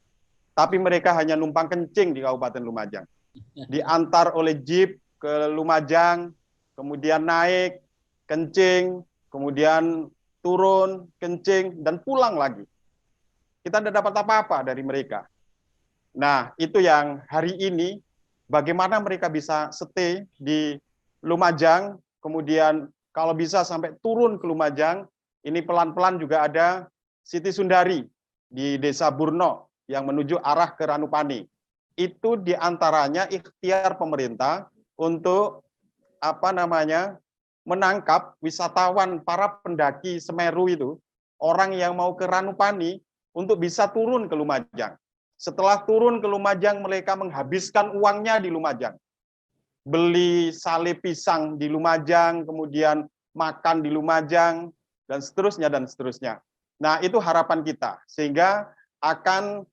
Tapi mereka hanya numpang kencing di Kabupaten Lumajang. Diantar oleh jeep ke Lumajang, kemudian naik, kencing, kemudian turun, kencing, dan pulang lagi. Kita tidak dapat apa-apa dari mereka. Nah, itu yang hari ini, bagaimana mereka bisa stay di Lumajang, kemudian kalau bisa sampai turun ke Lumajang, ini pelan-pelan juga ada Siti Sundari di Desa Burno yang menuju arah ke Ranupani. Itu diantaranya ikhtiar pemerintah untuk menangkap wisatawan para pendaki Semeru itu, orang yang mau ke Ranupani untuk bisa turun ke Lumajang. Setelah turun ke Lumajang, mereka menghabiskan uangnya di Lumajang. Beli sale pisang di Lumajang, kemudian makan di Lumajang, dan seterusnya, dan seterusnya. Nah, itu harapan kita, sehingga akan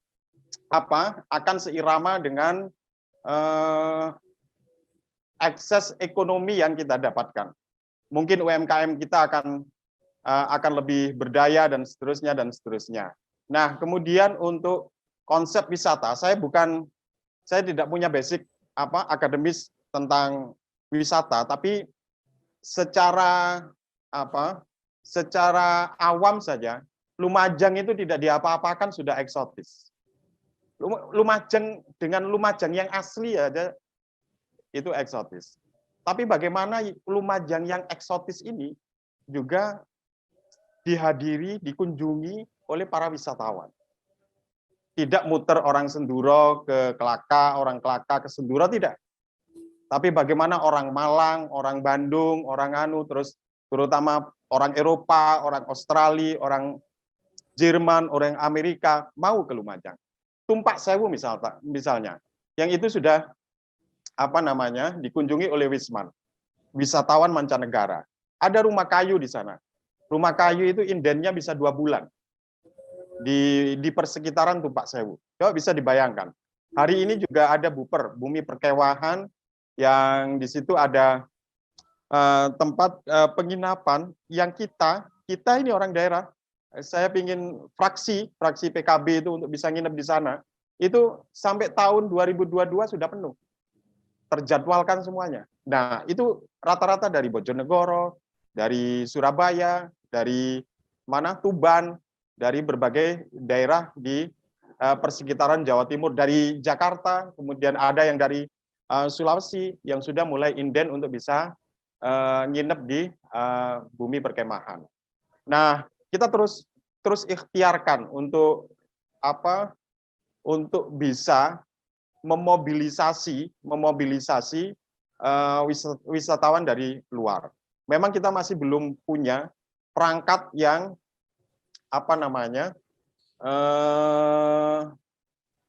seirama dengan akses ekonomi yang kita dapatkan. Mungkin UMKM kita akan lebih berdaya dan seterusnya dan seterusnya. Nah, kemudian untuk konsep wisata, saya tidak punya basic akademis tentang wisata, tapi secara awam saja, Lumajang itu tidak diapa-apakan sudah eksotis. Lumajang dengan Lumajang yang asli aja itu eksotis. Tapi bagaimana Lumajang yang eksotis ini juga dihadiri, dikunjungi oleh para wisatawan. tidak muter orang Senduro ke Kelaka, orang Kelaka ke Senduro, tidak. Tapi bagaimana orang Malang, orang Bandung, orang terus terutama orang Eropa, orang Australia, orang Jerman, orang Amerika mau ke Lumajang. Tumpak Sewu misalnya, yang itu sudah dikunjungi oleh Wisman, wisatawan mancanegara. Ada rumah kayu di sana. Rumah kayu itu indennya bisa 2 bulan di persekitaran Tumpak Sewu. Coba bisa dibayangkan. Hari ini juga ada Buper, Bumi Perkewahan, yang di situ ada tempat penginapan yang kita ini orang daerah. Saya ingin fraksi PKB itu untuk bisa nginep di sana. Itu sampai tahun 2022 sudah penuh. Terjadwalkan semuanya. Nah, itu rata-rata dari Bojonegoro, dari Surabaya, dari Tuban, dari berbagai daerah di persekitaran Jawa Timur, dari Jakarta, kemudian ada yang dari Sulawesi yang sudah mulai inden untuk bisa nginep di Bumi Perkemahan. Nah, kita terus ikhtiarkan untuk untuk bisa memobilisasi wisatawan dari luar. Memang kita masih belum punya perangkat yang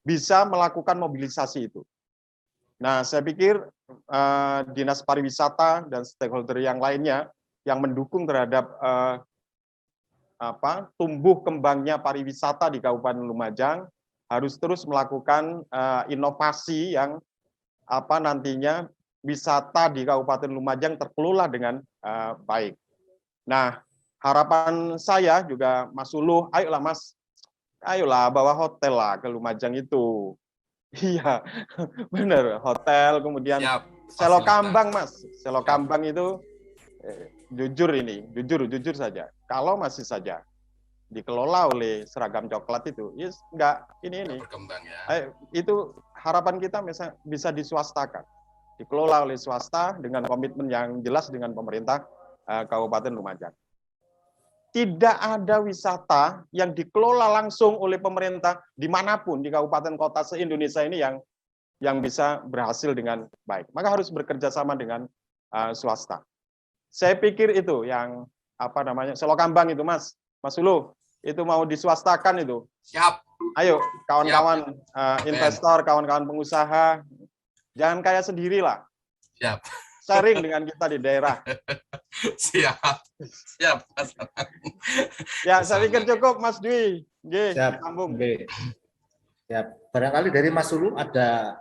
bisa melakukan mobilisasi itu. Nah, saya pikir Dinas Pariwisata dan stakeholder yang lainnya yang mendukung terhadap tumbuh kembangnya pariwisata di Kabupaten Lumajang harus terus melakukan inovasi yang nantinya wisata di Kabupaten Lumajang terkelola dengan baik. Nah, harapan saya juga Mas Uluh, ayolah Mas, ayolah bawa hotel lah ke Lumajang itu. Iya, benar, hotel, kemudian Selo Kambang Mas, Selo Kambang itu jujur saja, kalau masih saja dikelola oleh Seragam Coklat itu, enggak ini. Berkembang ya. Itu harapan kita bisa diswastakan, dikelola oleh swasta dengan komitmen yang jelas dengan pemerintah Kabupaten Lumajang. Tidak ada wisata yang dikelola langsung oleh pemerintah dimanapun di kabupaten kota se-Indonesia ini yang bisa berhasil dengan baik. Maka harus bekerja sama dengan swasta. Saya pikir itu yang Selo Kambang itu Mas Ulu, itu mau diswastakan itu. Siap. Ayo kawan-kawan investor, kawan-kawan pengusaha, jangan kayak sendirilah. Siap. Sharing dengan kita di daerah. Siap. Mas. Ya, saya pikir cukup Mas Dwi. Siap. Sambung. Siap. Barangkali dari Mas Ulu ada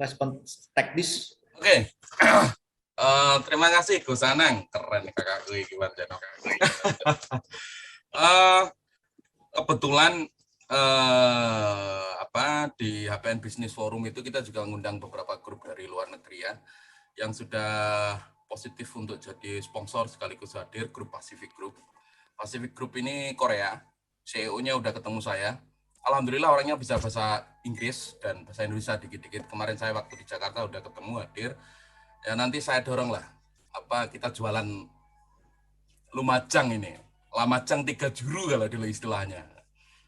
respon teknis. Oke. Terima kasih Gus Anang. Keren kakakku gimana Jano. Kebetulan di HPN Business Forum itu kita juga mengundang beberapa grup dari luar negeri ya, yang sudah positif untuk jadi sponsor sekaligus hadir, grup Pacific Group. Pacific Group ini Korea, CEO-nya udah ketemu saya. Alhamdulillah orangnya bisa bahasa Inggris dan bahasa Indonesia dikit-dikit. Kemarin saya waktu di Jakarta udah ketemu hadir. Ya nanti saya dorong lah, kita jualan Lumajang ini. Lamajang 3 juru kalau dulu istilahnya.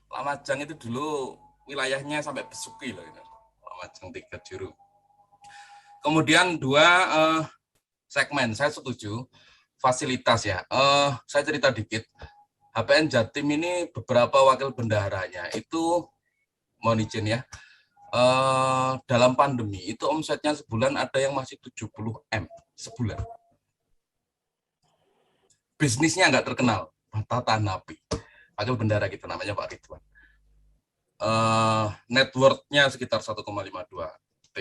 Lamajang itu dulu wilayahnya sampai Besuki loh itu. Lamajang 3 juru. Kemudian 2 segmen, saya setuju fasilitas ya. Saya cerita dikit. HPN Jatim ini beberapa wakil bendaharanya itu mohon izin ya. Dalam pandemi itu omsetnya sebulan ada yang masih 70 M sebulan. Bisnisnya nggak terkenal, tata napi. Wakil bendahara kita namanya Pak Ridwan. Net worth-nya sekitar 1,52 T.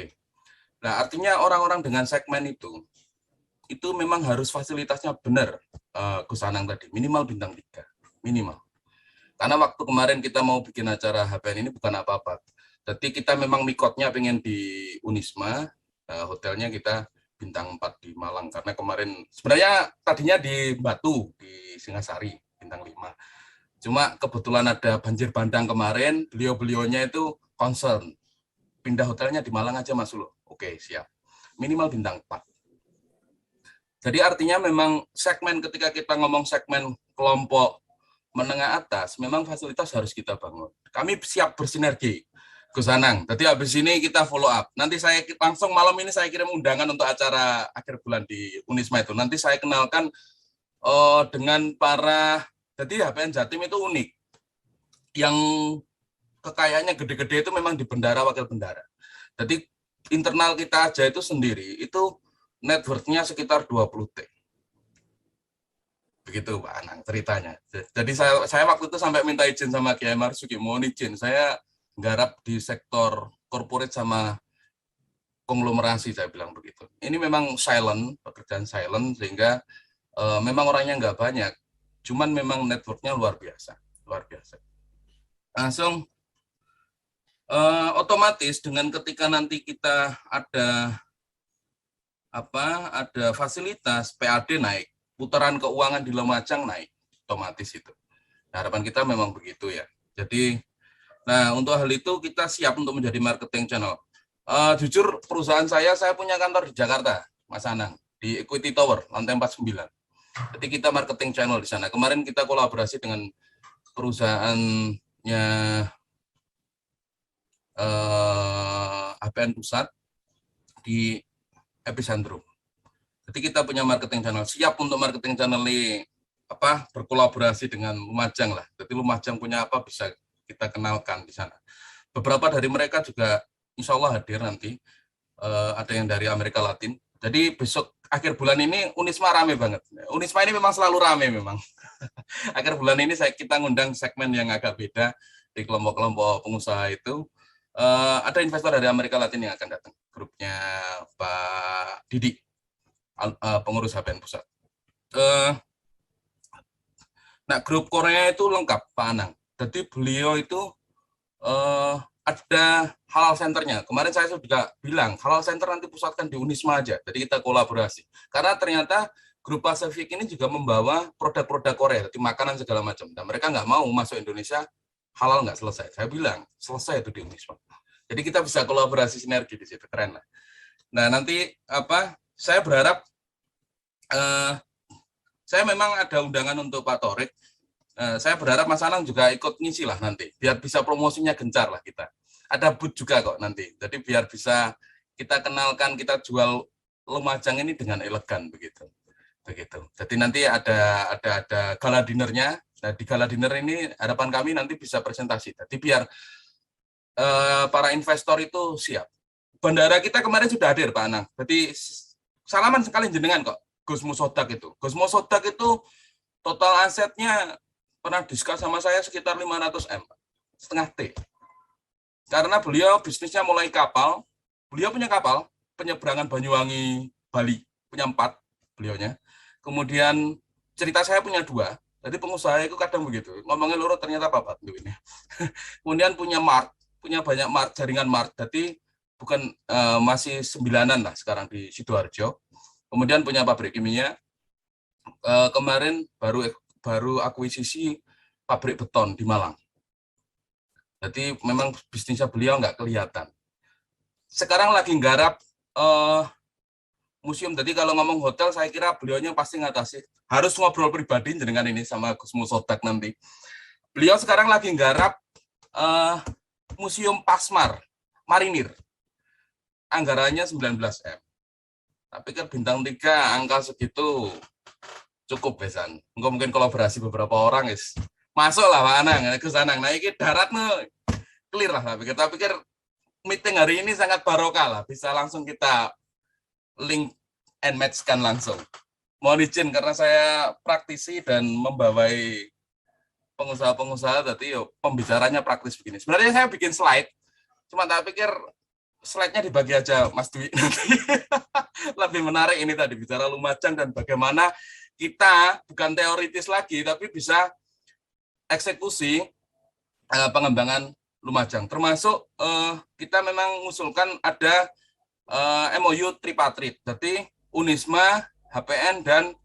Nah, artinya orang-orang dengan segmen itu memang harus fasilitasnya benar, Gus Anang tadi, minimal bintang 3, minimal. Karena waktu kemarin kita mau bikin acara HPN ini bukan apa-apa. Jadi kita memang mikotnya pengen di Unisma, hotelnya kita bintang 4 di Malang. Karena kemarin, sebenarnya tadinya di Batu, di Singasari, bintang 5. Cuma kebetulan ada banjir bandang kemarin, beliau-beliaunya itu concern. Pindah hotelnya di Malang aja Mas Ulu. Oke, siap. Minimal bintang 4. Jadi artinya memang segmen ketika kita ngomong segmen kelompok menengah atas, memang fasilitas harus kita bangun. Kami siap bersinergi, Gus Anang. Jadi habis ini kita follow up. Nanti saya langsung malam ini saya kirim undangan untuk acara akhir bulan di Unisma itu. Nanti saya kenalkan dengan para, jadi HPN Jatim itu unik. Yang kekayaannya gede-gede itu memang di bendara, wakil bendara. Jadi internal kita aja itu sendiri, itu net worth-nya sekitar 20 T. Begitu Pak Anang ceritanya. Jadi saya waktu itu sampai minta izin sama Kiai Marzuki, mohon izin, saya nggarap di sektor corporate sama konglomerasi, saya bilang begitu. Ini memang silent, pekerjaan silent, sehingga memang orangnya nggak banyak, cuman memang networknya luar biasa, luar biasa. Langsung otomatis dengan ketika nanti kita ada fasilitas PAD naik, putaran keuangan di Lumajang naik, otomatis itu. Nah, harapan kita memang begitu ya. Jadi, nah untuk hal itu kita siap untuk menjadi marketing channel. Jujur perusahaan saya punya kantor di Jakarta, Mas Anang, di Equity Tower, lantai 49. Jadi kita marketing channel di sana. Kemarin kita kolaborasi dengan perusahaannya HPN Pusat di Epicentrum. Jadi kita punya marketing channel, siap untuk marketing channel ini berkolaborasi dengan Lumajang lah. Jadi Lumajang punya apa bisa kita kenalkan di sana. Beberapa dari mereka juga insya Allah hadir nanti. Ada yang dari Amerika Latin. Jadi besok akhir bulan ini Unisma rame banget. Unisma ini memang selalu rame memang. Akhir bulan ini kita ngundang segmen yang agak beda di kelompok-kelompok pengusaha itu. Ada investor dari Amerika Latin yang akan datang. Grupnya Pak Didi, pengurus HPN Pusat. Nah, grup Korea itu lengkap, Pak Anang. Jadi beliau itu ada halal centernya. Kemarin saya sudah bilang, halal center nanti pusatkan di Unisma aja. Jadi kita kolaborasi. Karena ternyata grup Pasifik ini juga membawa produk-produk Korea, jadi makanan segala macam. Dan mereka nggak mau masuk Indonesia, halal nggak selesai. Saya bilang, selesai itu di Unisma. Jadi kita bisa kolaborasi sinergi di situ, keren lah. Nah nanti saya berharap, saya memang ada undangan untuk Pak Torik. Saya berharap Mas Anang juga ikut ngisi lah nanti, biar bisa promosinya gencar lah kita. Ada booth juga kok nanti, jadi biar bisa kita kenalkan, kita jual Lumajang ini dengan elegan begitu. Jadi nanti ada gala dinernya. Nah di gala dinner ini harapan kami nanti bisa presentasi. Jadi biar para investor itu siap. Bandara kita kemarin sudah hadir Pak Anang. Jadi salaman sekali jenengan kok. Gus Musodak itu. Gus Musodak itu total asetnya pernah diskus sama saya sekitar 500 M, setengah T. Karena beliau bisnisnya mulai kapal, beliau punya kapal penyeberangan Banyuwangi Bali, punya 4 beliaunya. Kemudian cerita saya punya 2, jadi pengusaha itu kadang begitu, ngomongin lurut ternyata papat ini. Kemudian punya mart, punya banyak mart, jaringan mart, jadi bukan masih 9-an lah sekarang di Sidoarjo. Kemudian punya pabrik kimia, kemarin baru akuisisi pabrik beton di Malang. Jadi memang bisnisnya beliau nggak kelihatan. Sekarang lagi nggarap museum. Jadi kalau ngomong hotel, saya kira beliaunya pasti ngatasi. Harus ngobrol pribadi dengan ini sama Gus Musodak nanti. Beliau sekarang lagi nggarap museum Pasmar Marinir. Anggarannya 19 M. Tapi kan bintang 3 angka segitu cukup besan. Mungkin kolaborasi beberapa orang masuk lah Pak Anang, Gus Anang. Nah ini darat clear lah. Kita pikir meeting hari ini sangat barokah lah. Bisa langsung kita link and match-kan langsung. Mohon izin karena saya praktisi dan membawai pengusaha-pengusaha, jadi pembicaranya praktis begini. Sebenarnya saya bikin slide, cuma tak pikir slide-nya dibagi aja Mas Dwi. Lebih menarik ini tadi, bicara Lumajang dan bagaimana kita bukan teoritis lagi, tapi bisa eksekusi pengembangan Lumajang. Termasuk kita memang mengusulkan ada MOU tripartit, jadi Unisma, HPN, dan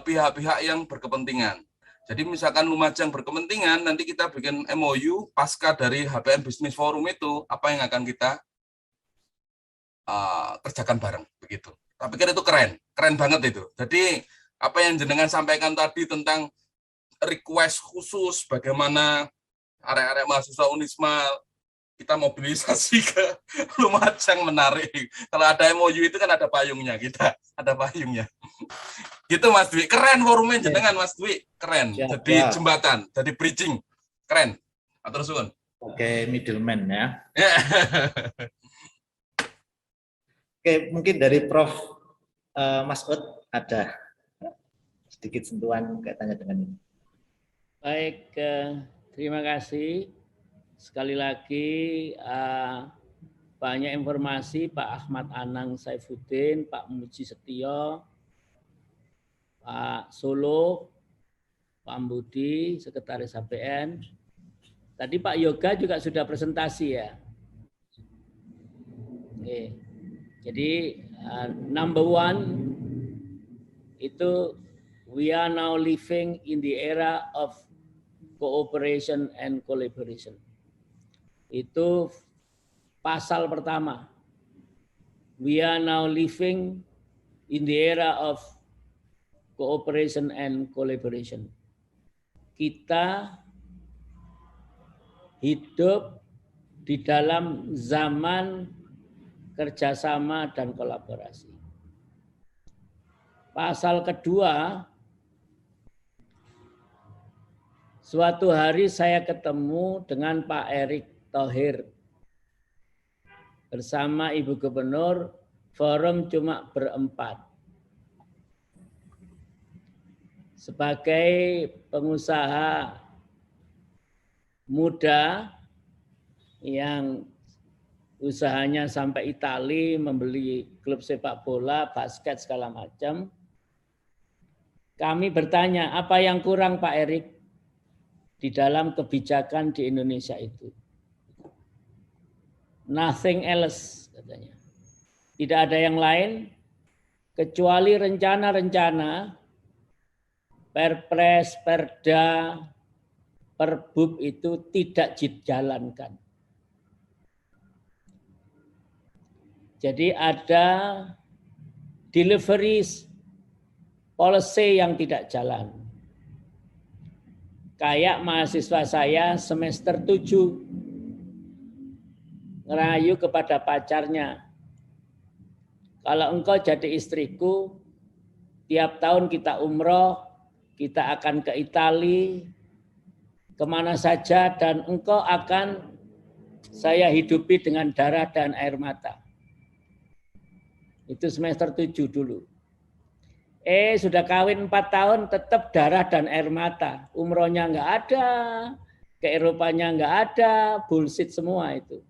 pihak-pihak yang berkepentingan. Jadi misalkan Lumajang berkepentingan, nanti kita bikin MOU pasca dari HPN Business Forum itu, apa yang akan kita kerjakan bareng, begitu. Tapi kan itu keren banget itu. Jadi apa yang jenengan sampaikan tadi tentang request khusus bagaimana arek-arek mahasiswa Unisma kita mobilisasi ke Lumajang menarik. Kalau ada MOU itu kan ada payungnya, kita ada payungnya. Gitu Mas Dwi, keren forumnya jenengan Mas Dwi, keren. Ya, jadi ya. jembatan, jadi bridging, keren. Atur suwun. Oke, middleman ya. Oke, mungkin dari Prof. Mas Ud ada sedikit sentuhan kaitannya dengan ini. Baik, terima kasih. Sekali lagi banyak informasi Pak Ahmad Anang Saifuddin, Pak Muji Setio, Pak Solo, Pak Budi, Sekretaris HPN. Tadi Pak Yoga juga sudah presentasi ya. Oke. Jadi number one itu we are now living in the era of cooperation and collaboration. Itu pasal pertama. We are now living in the era of cooperation and collaboration. Kita hidup di dalam zaman kerjasama dan kolaborasi. Pasal kedua, suatu hari saya ketemu dengan Pak Erick Thohir bersama Ibu Gubernur, forum cuma berempat. Sebagai pengusaha muda yang usahanya sampai Itali, membeli klub sepak bola, basket, segala macam, kami bertanya, apa yang kurang Pak Erick di dalam kebijakan di Indonesia itu? Nothing else, katanya. Tidak ada yang lain kecuali rencana-rencana Perpres, Perda, Perbub itu tidak dijalankan. Jadi ada delivery policy yang tidak jalan. Kayak mahasiswa saya semester 7 ngerayu kepada pacarnya, kalau engkau jadi istriku, tiap tahun kita umroh, kita akan ke Itali, kemana saja, dan engkau akan saya hidupi dengan darah dan air mata. Itu semester 7 dulu. Sudah kawin 4 tahun, tetap darah dan air mata. Umrohnya nggak ada, ke Eropanya nggak ada, bullshit semua itu.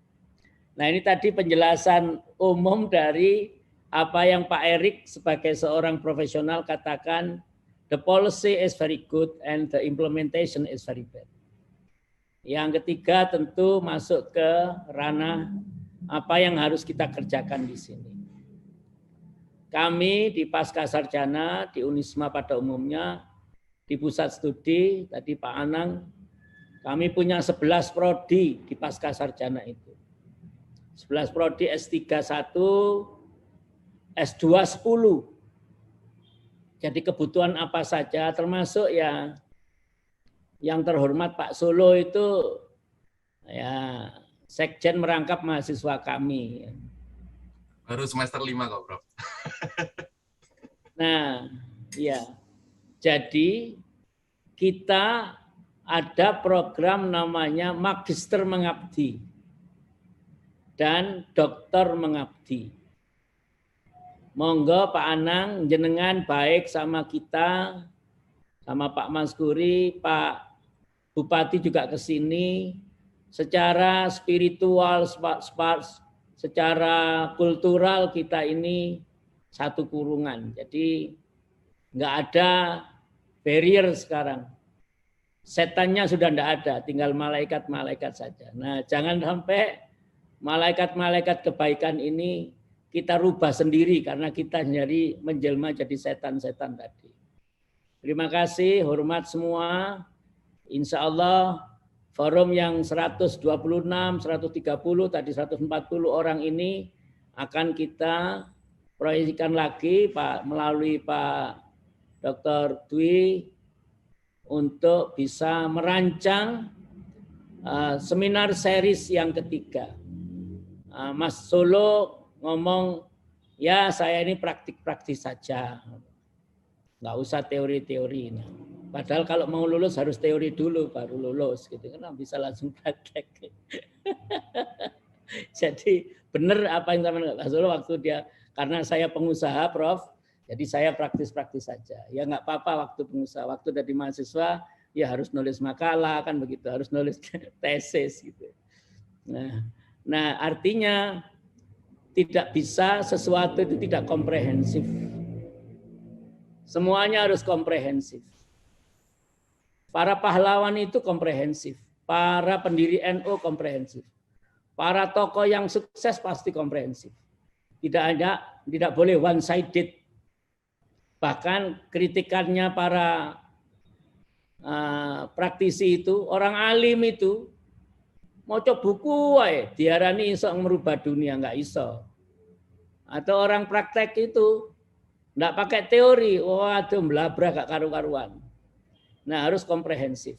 Nah ini tadi penjelasan umum dari apa yang Pak Erick sebagai seorang profesional katakan, the policy is very good and the implementation is very bad. Yang ketiga tentu masuk ke ranah apa yang harus kita kerjakan di sini. Kami di Pascasarjana, di Unisma pada umumnya, di Pusat Studi, tadi Pak Anang, kami punya 11 prodi di Pascasarjana itu. 11 prodi S3 1, S2 10. Jadi kebutuhan apa saja, termasuk ya yang terhormat Pak Solo itu ya sekjen merangkap mahasiswa kami. Baru semester 5 kok, Bro. Nah, ya. Jadi kita ada program namanya Magister Mengabdi dan Doktor Mengabdi. Monggo Pak Anang, jenengan baik sama kita, sama Pak Maskuri, Pak Bupati juga ke sini, secara spiritual, secara kultural kita ini satu kurungan. Jadi nggak ada barrier sekarang. Setannya sudah nggak ada, tinggal malaikat-malaikat saja. Nah, jangan sampai malaikat-malaikat kebaikan ini kita rubah sendiri karena kita jadi menjelma jadi setan-setan tadi. Terima kasih, hormat semua. Insya Allah forum yang 126, 130, tadi 140 orang ini akan kita proyeksikan lagi Pak melalui Pak Dr. Dwi untuk bisa merancang seminar series yang ketiga. Mas Solo ngomong, ya saya ini praktik-praktis saja, nggak usah teori-teori ini. Padahal kalau mau lulus harus teori dulu baru lulus, gitu kan, bisa langsung praktek. Jadi benar apa yang teman Mas Solo waktu dia, karena saya pengusaha, Prof. Jadi saya praktis-praktis saja. Ya nggak apa-apa waktu pengusaha, waktu dari mahasiswa ya harus nulis makalah kan begitu, harus nulis tesis gitu. Nah artinya tidak bisa sesuatu itu tidak komprehensif. Semuanya harus komprehensif. Para pahlawan itu komprehensif, para pendiri NU komprehensif, para tokoh yang sukses pasti komprehensif. Tidak boleh one sided. Bahkan kritikannya para praktisi itu, orang alim itu mau coba buku wae diarani iso merubah dunia, nggak iso. Atau orang praktek itu nggak pakai teori, waduh belabrak gak karu-karuan. Nah, harus komprehensif.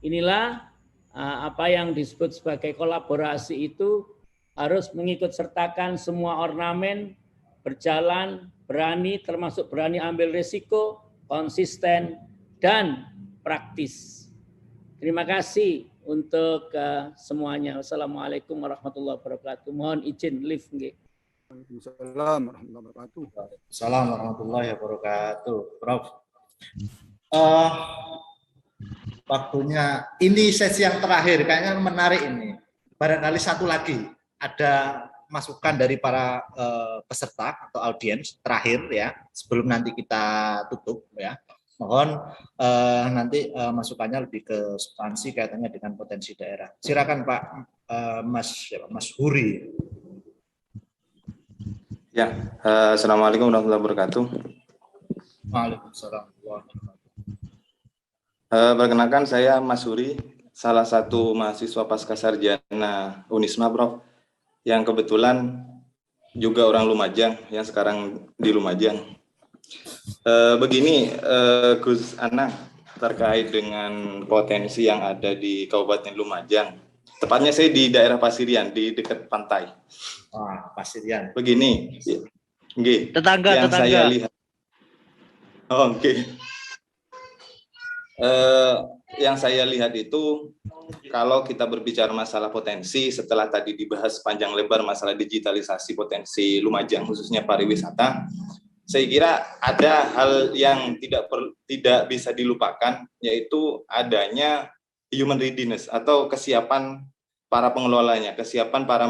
Inilah apa yang disebut sebagai kolaborasi itu harus mengikut sertakan semua ornamen, berjalan, berani, termasuk berani ambil risiko, konsisten, dan praktis. Terima kasih untuk semuanya. Wassalamualaikum warahmatullahi wabarakatuh. Mohon izin live nggih. Waalaikumsalam warahmatullahi wabarakatuh. Waalaikumsalam warahmatullahi wabarakatuh. Prof. Waktunya ini sesi yang terakhir, kayaknya menarik ini. Barangkali satu lagi ada masukan dari para peserta atau audiens terakhir ya, sebelum nanti kita tutup ya. Mohon nanti masukannya lebih ke substansi kaitannya dengan potensi daerah. Silakan Pak Mas Huri. Ya, assalamualaikum warahmatullahi wabarakatuh. Waalaikumsalam. Perkenalkan saya Mas Huri, salah satu mahasiswa pasca sarjana Unisma, Prof, yang kebetulan juga orang Lumajang, yang sekarang di Lumajang. Begini, Gus Anang, terkait dengan potensi yang ada di Kabupaten Lumajang. Tepatnya saya di daerah Pasirian, di dekat pantai. Wah, Pasirian. Begini, tetangga. Saya lihat. Oh, oke. Yang saya lihat itu, kalau kita berbicara masalah potensi, setelah tadi dibahas panjang lebar masalah digitalisasi potensi Lumajang, khususnya pariwisata, saya kira ada hal yang tidak bisa dilupakan, yaitu adanya human readiness atau kesiapan para pengelolanya, kesiapan para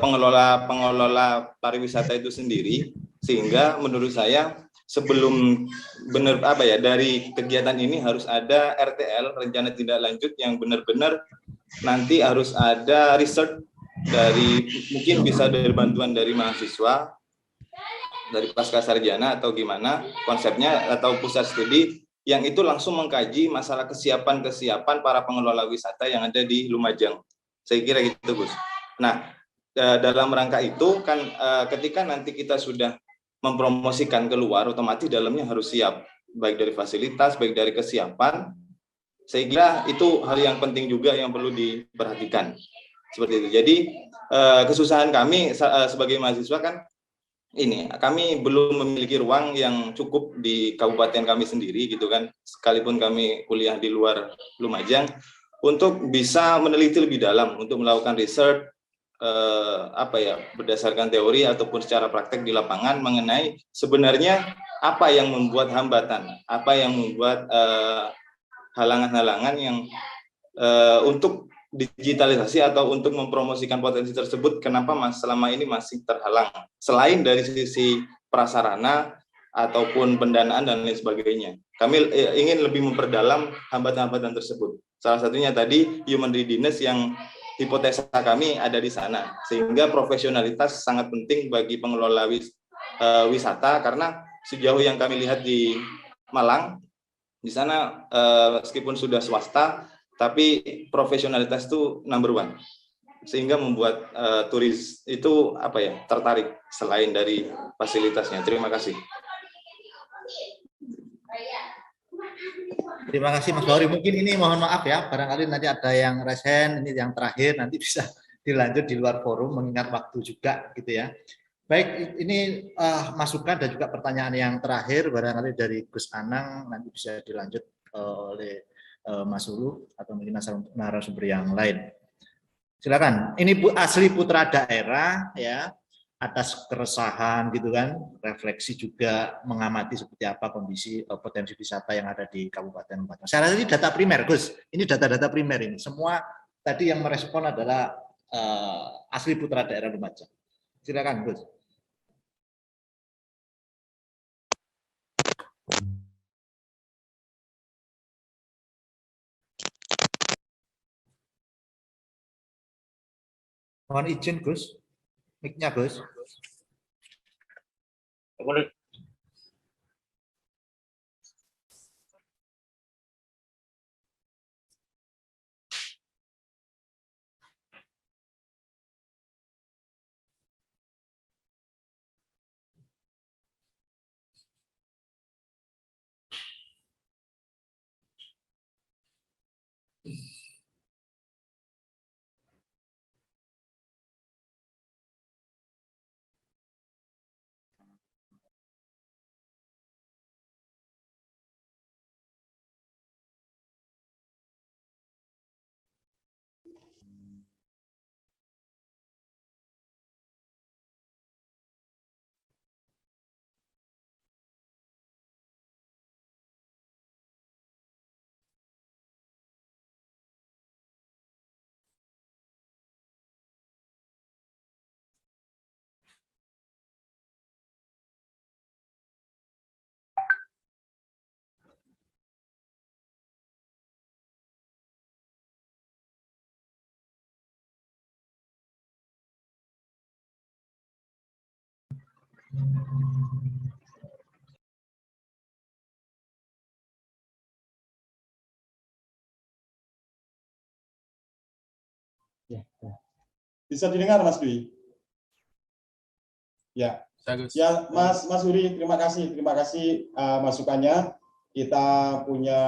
pengelola pariwisata itu sendiri, sehingga menurut saya sebelum dari kegiatan ini harus ada RTL, rencana tindak lanjut, yang benar-benar nanti harus ada research dari, mungkin bisa dari bantuan dari mahasiswa, dari pasca sarjana atau gimana konsepnya, atau pusat studi yang itu langsung mengkaji masalah kesiapan para pengelola wisata yang ada di Lumajang. Saya kira gitu, Gus. Nah, dalam rangka itu kan ketika nanti kita sudah mempromosikan keluar, otomatis dalamnya harus siap, baik dari fasilitas, baik dari kesiapan. Saya kira itu hal yang penting juga yang perlu diperhatikan. Seperti itu. Jadi kesusahan kami sebagai mahasiswa kan ini, kami belum memiliki ruang yang cukup di kabupaten kami sendiri gitu kan, sekalipun kami kuliah di luar Lumajang, untuk bisa meneliti lebih dalam, untuk melakukan research berdasarkan teori ataupun secara praktek di lapangan mengenai sebenarnya apa yang membuat hambatan, apa yang membuat halangan-halangan yang untuk digitalisasi atau untuk mempromosikan potensi tersebut, kenapa selama ini masih terhalang, selain dari sisi prasarana ataupun pendanaan dan lain sebagainya. Kami ingin lebih memperdalam hambatan-hambatan tersebut. Salah satunya tadi human readiness, yang hipotesa kami ada di sana, sehingga profesionalitas sangat penting bagi pengelola wisata, karena sejauh yang kami lihat di Malang, di sana meskipun sudah swasta, tapi profesionalitas itu number one, sehingga membuat turis itu tertarik selain dari fasilitasnya. Terima kasih. Terima kasih Mas Bauri. Mungkin ini mohon maaf ya, barangkali nanti ada yang resen, ini yang terakhir, nanti bisa dilanjut di luar forum, mengingat waktu juga gitu ya. Baik, ini masukan dan juga pertanyaan yang terakhir, barangkali dari Gus Anang, nanti bisa dilanjut oleh Mas Ulu, atau mungkin narasumber yang lain. Silakan, ini asli putra daerah ya, atas keresahan gitu kan, refleksi juga mengamati seperti apa kondisi potensi wisata yang ada di Kabupaten Lumajang. Saya rasa ini data primer, Gus. Ini data-data primer ini. Semua tadi yang merespon adalah asli putra daerah Lumajang. Silakan, Gus. Mohon izin, Gus. Mic-nya, Gus. Boleh. Bisa didengar Mas Dwi? Ya. Ya, Mas Uri, terima kasih masukannya. Kita punya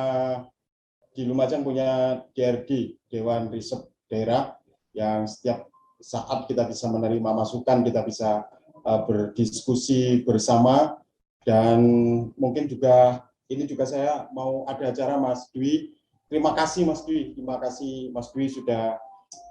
di Lumajang punya DRD, Dewan Riset Daerah, yang setiap saat kita bisa menerima masukan, kita bisa berdiskusi bersama, dan mungkin juga ini juga saya mau ada acara Mas Dwi. Terima kasih Mas Dwi, terima kasih Mas Dwi sudah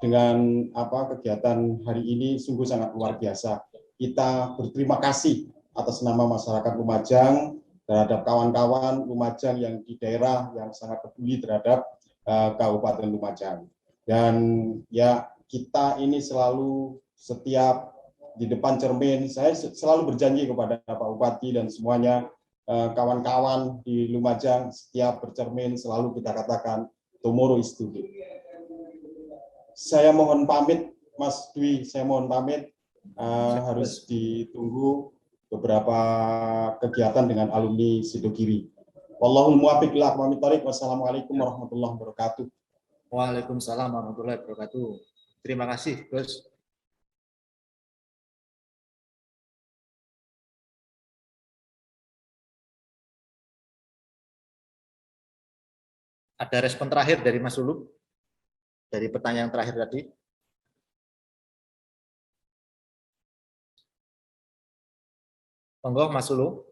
dengan kegiatan hari ini sungguh sangat luar biasa. Kita berterima kasih atas nama masyarakat Lumajang terhadap kawan-kawan Lumajang yang di daerah yang sangat peduli terhadap Kabupaten Lumajang. Dan ya kita ini selalu setiap di depan cermin, saya selalu berjanji kepada Pak Bupati dan semuanya kawan-kawan di Lumajang, setiap bercermin selalu kita katakan tomorrow is today. Saya mohon pamit, Mas Dwi, saya mohon pamit, harus ditunggu beberapa kegiatan dengan alumni Sidogiri. Wallahul muwaffiq ila aqwamit thoriq. Wassalamualaikum warahmatullahi wabarakatuh. Waalaikumsalam warahmatullahi wabarakatuh. Terima kasih, Gus. Ada respon terakhir dari Mas Ulu? Dari pertanyaan terakhir tadi? Monggo Mas Ulu.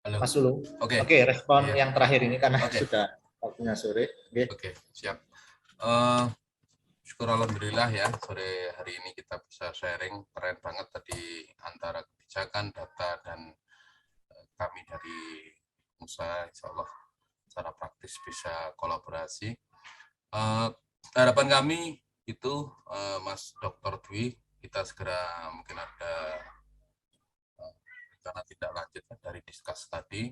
Halo. Mas Ulu. Oke. Oke, respon yang terakhir ini karena Oke. sudah waktunya sore. Oke, siap. Syukur alhamdulillah ya, sore hari ini kita bisa sharing, keren banget tadi antara kebijakan, data, dan kami dari usaha, insya Allah secara praktis bisa kolaborasi. Harapan kami itu Mas Dr. Dwi, kita segera mungkin ada rencana tidak lanjut dari diskus tadi,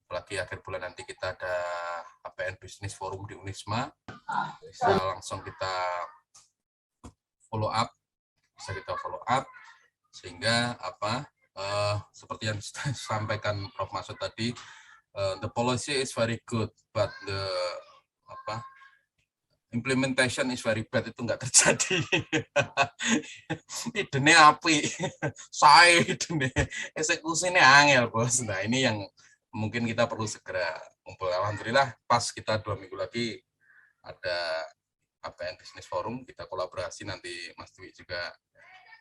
apalagi akhir bulan nanti kita ada APN Business Forum di Unisma, bisa langsung kita follow up, sehingga seperti yang disampaikan Prof. Masud tadi, the policy is very good, but the implementation is very bad, itu nggak terjadi. Idenya api, saya idenya, eksekusinya angel bos. Nah ini yang mungkin kita perlu segera kumpul. Alhamdulillah pas kita 2 minggu lagi ada HPN Business Forum, kita kolaborasi nanti Mas Dwi juga,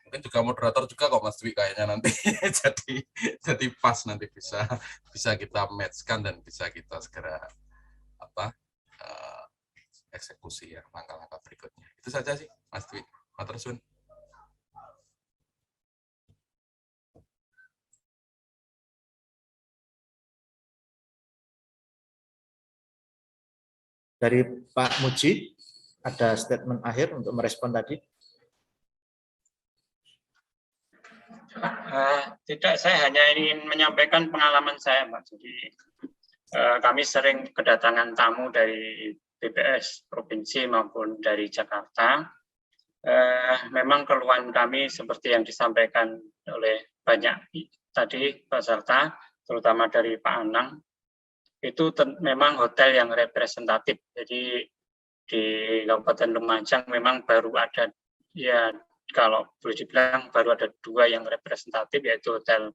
mungkin juga moderator juga kok Mas Dwi kayaknya nanti. jadi pas nanti bisa kita matchkan dan bisa kita segera eksekusi ya langkah-langkah berikutnya. Itu saja sih Mas Dwi. Matur suwun. Dari Pak Muji, ada statement akhir untuk merespon tadi? Tidak, saya hanya ingin menyampaikan pengalaman saya, Pak. Jadi kami sering kedatangan tamu dari BPS provinsi maupun dari Jakarta. Memang keluhan kami seperti yang disampaikan oleh banyak tadi peserta, terutama dari Pak Anang, itu memang hotel yang representatif. Jadi di Kabupaten Lumajang memang baru ada, ya kalau boleh dibilang baru ada 2 yang representatif, yaitu Hotel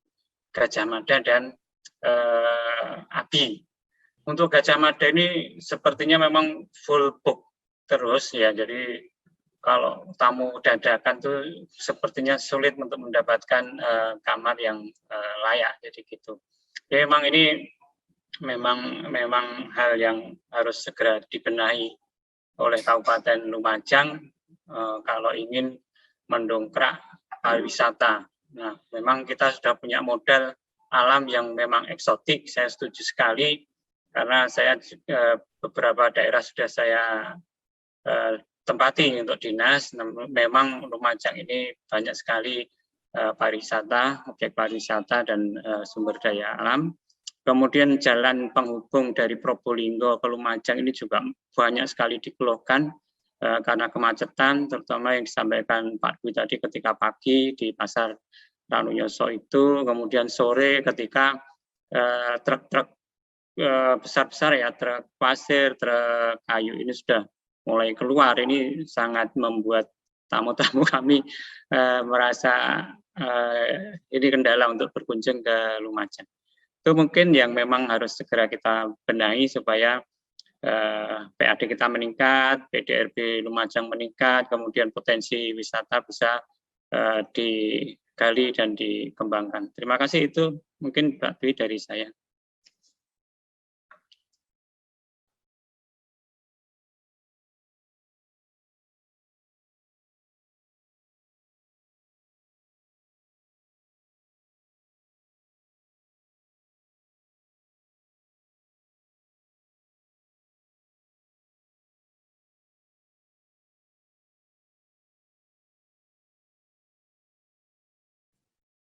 Gajah Mada dan Abi. Untuk Gajah Mada ini sepertinya memang full book terus ya, jadi kalau tamu dadakan tuh sepertinya sulit untuk mendapatkan kamar yang layak, jadi gitu. Ya, memang ini memang hal yang harus segera dibenahi oleh Kabupaten Lumajang kalau ingin mendongkrak pariwisata. Nah, memang kita sudah punya modal alam yang memang eksotik. Saya setuju sekali karena saya beberapa daerah sudah saya tempati untuk dinas. Memang Lumajang ini banyak sekali pariwisata, objek pariwisata dan sumber daya alam. Kemudian jalan penghubung dari Probolinggo ke Lumajang ini juga banyak sekali dikeluhkan karena kemacetan, terutama yang disampaikan Pak Dwi tadi ketika pagi di Pasar Ranuyoso itu, kemudian sore ketika truk-truk besar-besar ya, truk pasir, truk kayu ini sudah mulai keluar. Ini sangat membuat tamu-tamu kami merasa ini kendala untuk berkunjung ke Lumajang. Itu mungkin yang memang harus segera kita benahi supaya PAD kita meningkat, PDRB Lumajang meningkat, kemudian potensi wisata bisa digali dan dikembangkan. Terima kasih, itu mungkin Mbak Dwi dari saya.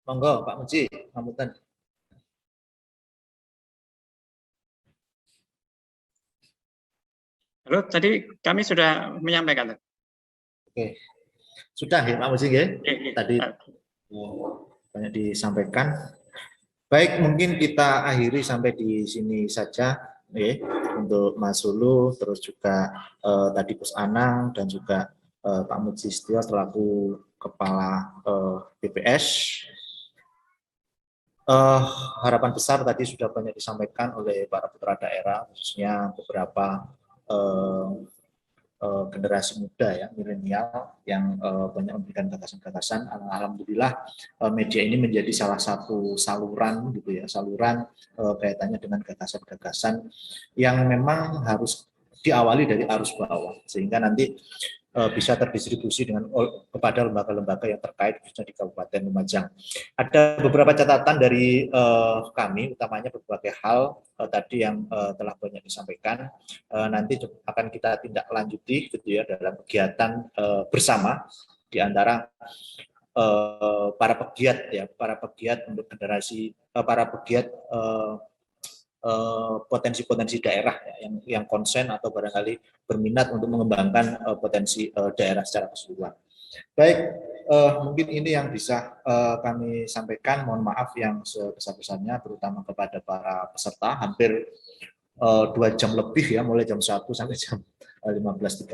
Monggo Pak Muji, Ngamutan. Halo, tadi kami sudah menyampaikan. Oke, sudah ya Pak Muji ya? Tadi banyak disampaikan. Baik, mungkin kita akhiri sampai di sini saja ya, untuk Mas Sulu, terus juga tadi Gus Anang dan juga Pak Muji Setio selaku Kepala BPS. Harapan besar tadi sudah banyak disampaikan oleh para putra daerah, khususnya beberapa generasi muda ya, milenial yang banyak memberikan gagasan-gagasan. Alhamdulillah media ini menjadi salah satu saluran gitu ya, saluran kaitannya dengan gagasan-gagasan yang memang harus diawali dari arus bawah sehingga nanti bisa terdistribusi kepada lembaga-lembaga yang terkait khususnya di Kabupaten Lumajang. Ada beberapa catatan dari kami, utamanya berbagai hal tadi yang telah banyak disampaikan. Nanti akan kita tindak lanjuti gitu ya dalam kegiatan bersama di antara para pegiat untuk generasi, para pegiat potensi-potensi daerah ya, yang konsen atau barangkali berminat untuk mengembangkan potensi daerah secara keseluruhan. Baik, mungkin ini yang bisa kami sampaikan. Mohon maaf yang sebesar-besarnya, terutama kepada para peserta. Hampir 2 jam lebih ya, mulai jam 1 sampai jam 15.30.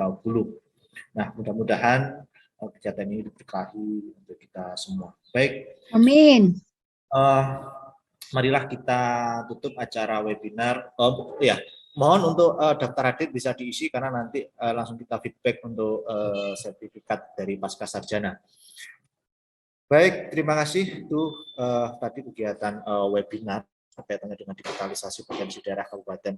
Nah, mudah-mudahan kegiatan ini diberkahi untuk kita semua. Baik. Amin. marilah kita tutup acara webinar. Ya, mohon untuk daftar adik bisa diisi karena nanti langsung kita feedback untuk sertifikat dari pasca sarjana. Baik, terima kasih. Itu tadi kegiatan webinar kaitannya dengan digitalisasi potensi daerah Kabupaten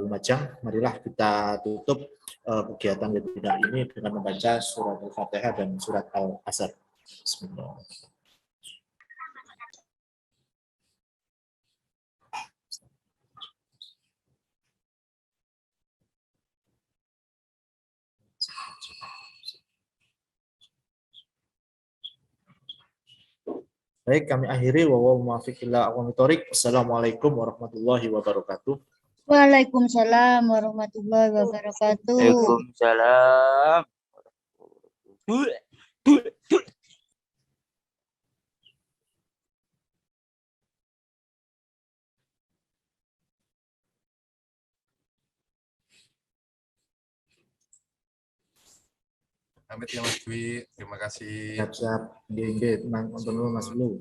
Lumajang. Marilah kita tutup kegiatan webinar ini dengan membaca surat Al-Fatihah dan surat Al-Asr. Bismillah. Baik, kami akhiri. Wassalamualaikum warahmatullahi wabarakatuh. Waalaikumsalam warahmatullahi wabarakatuh. Waalaikumsalam. Pamit ya Mas Dwi, terima kasih. Siap-siap. Nggih, tenang, untuk Mas Lu.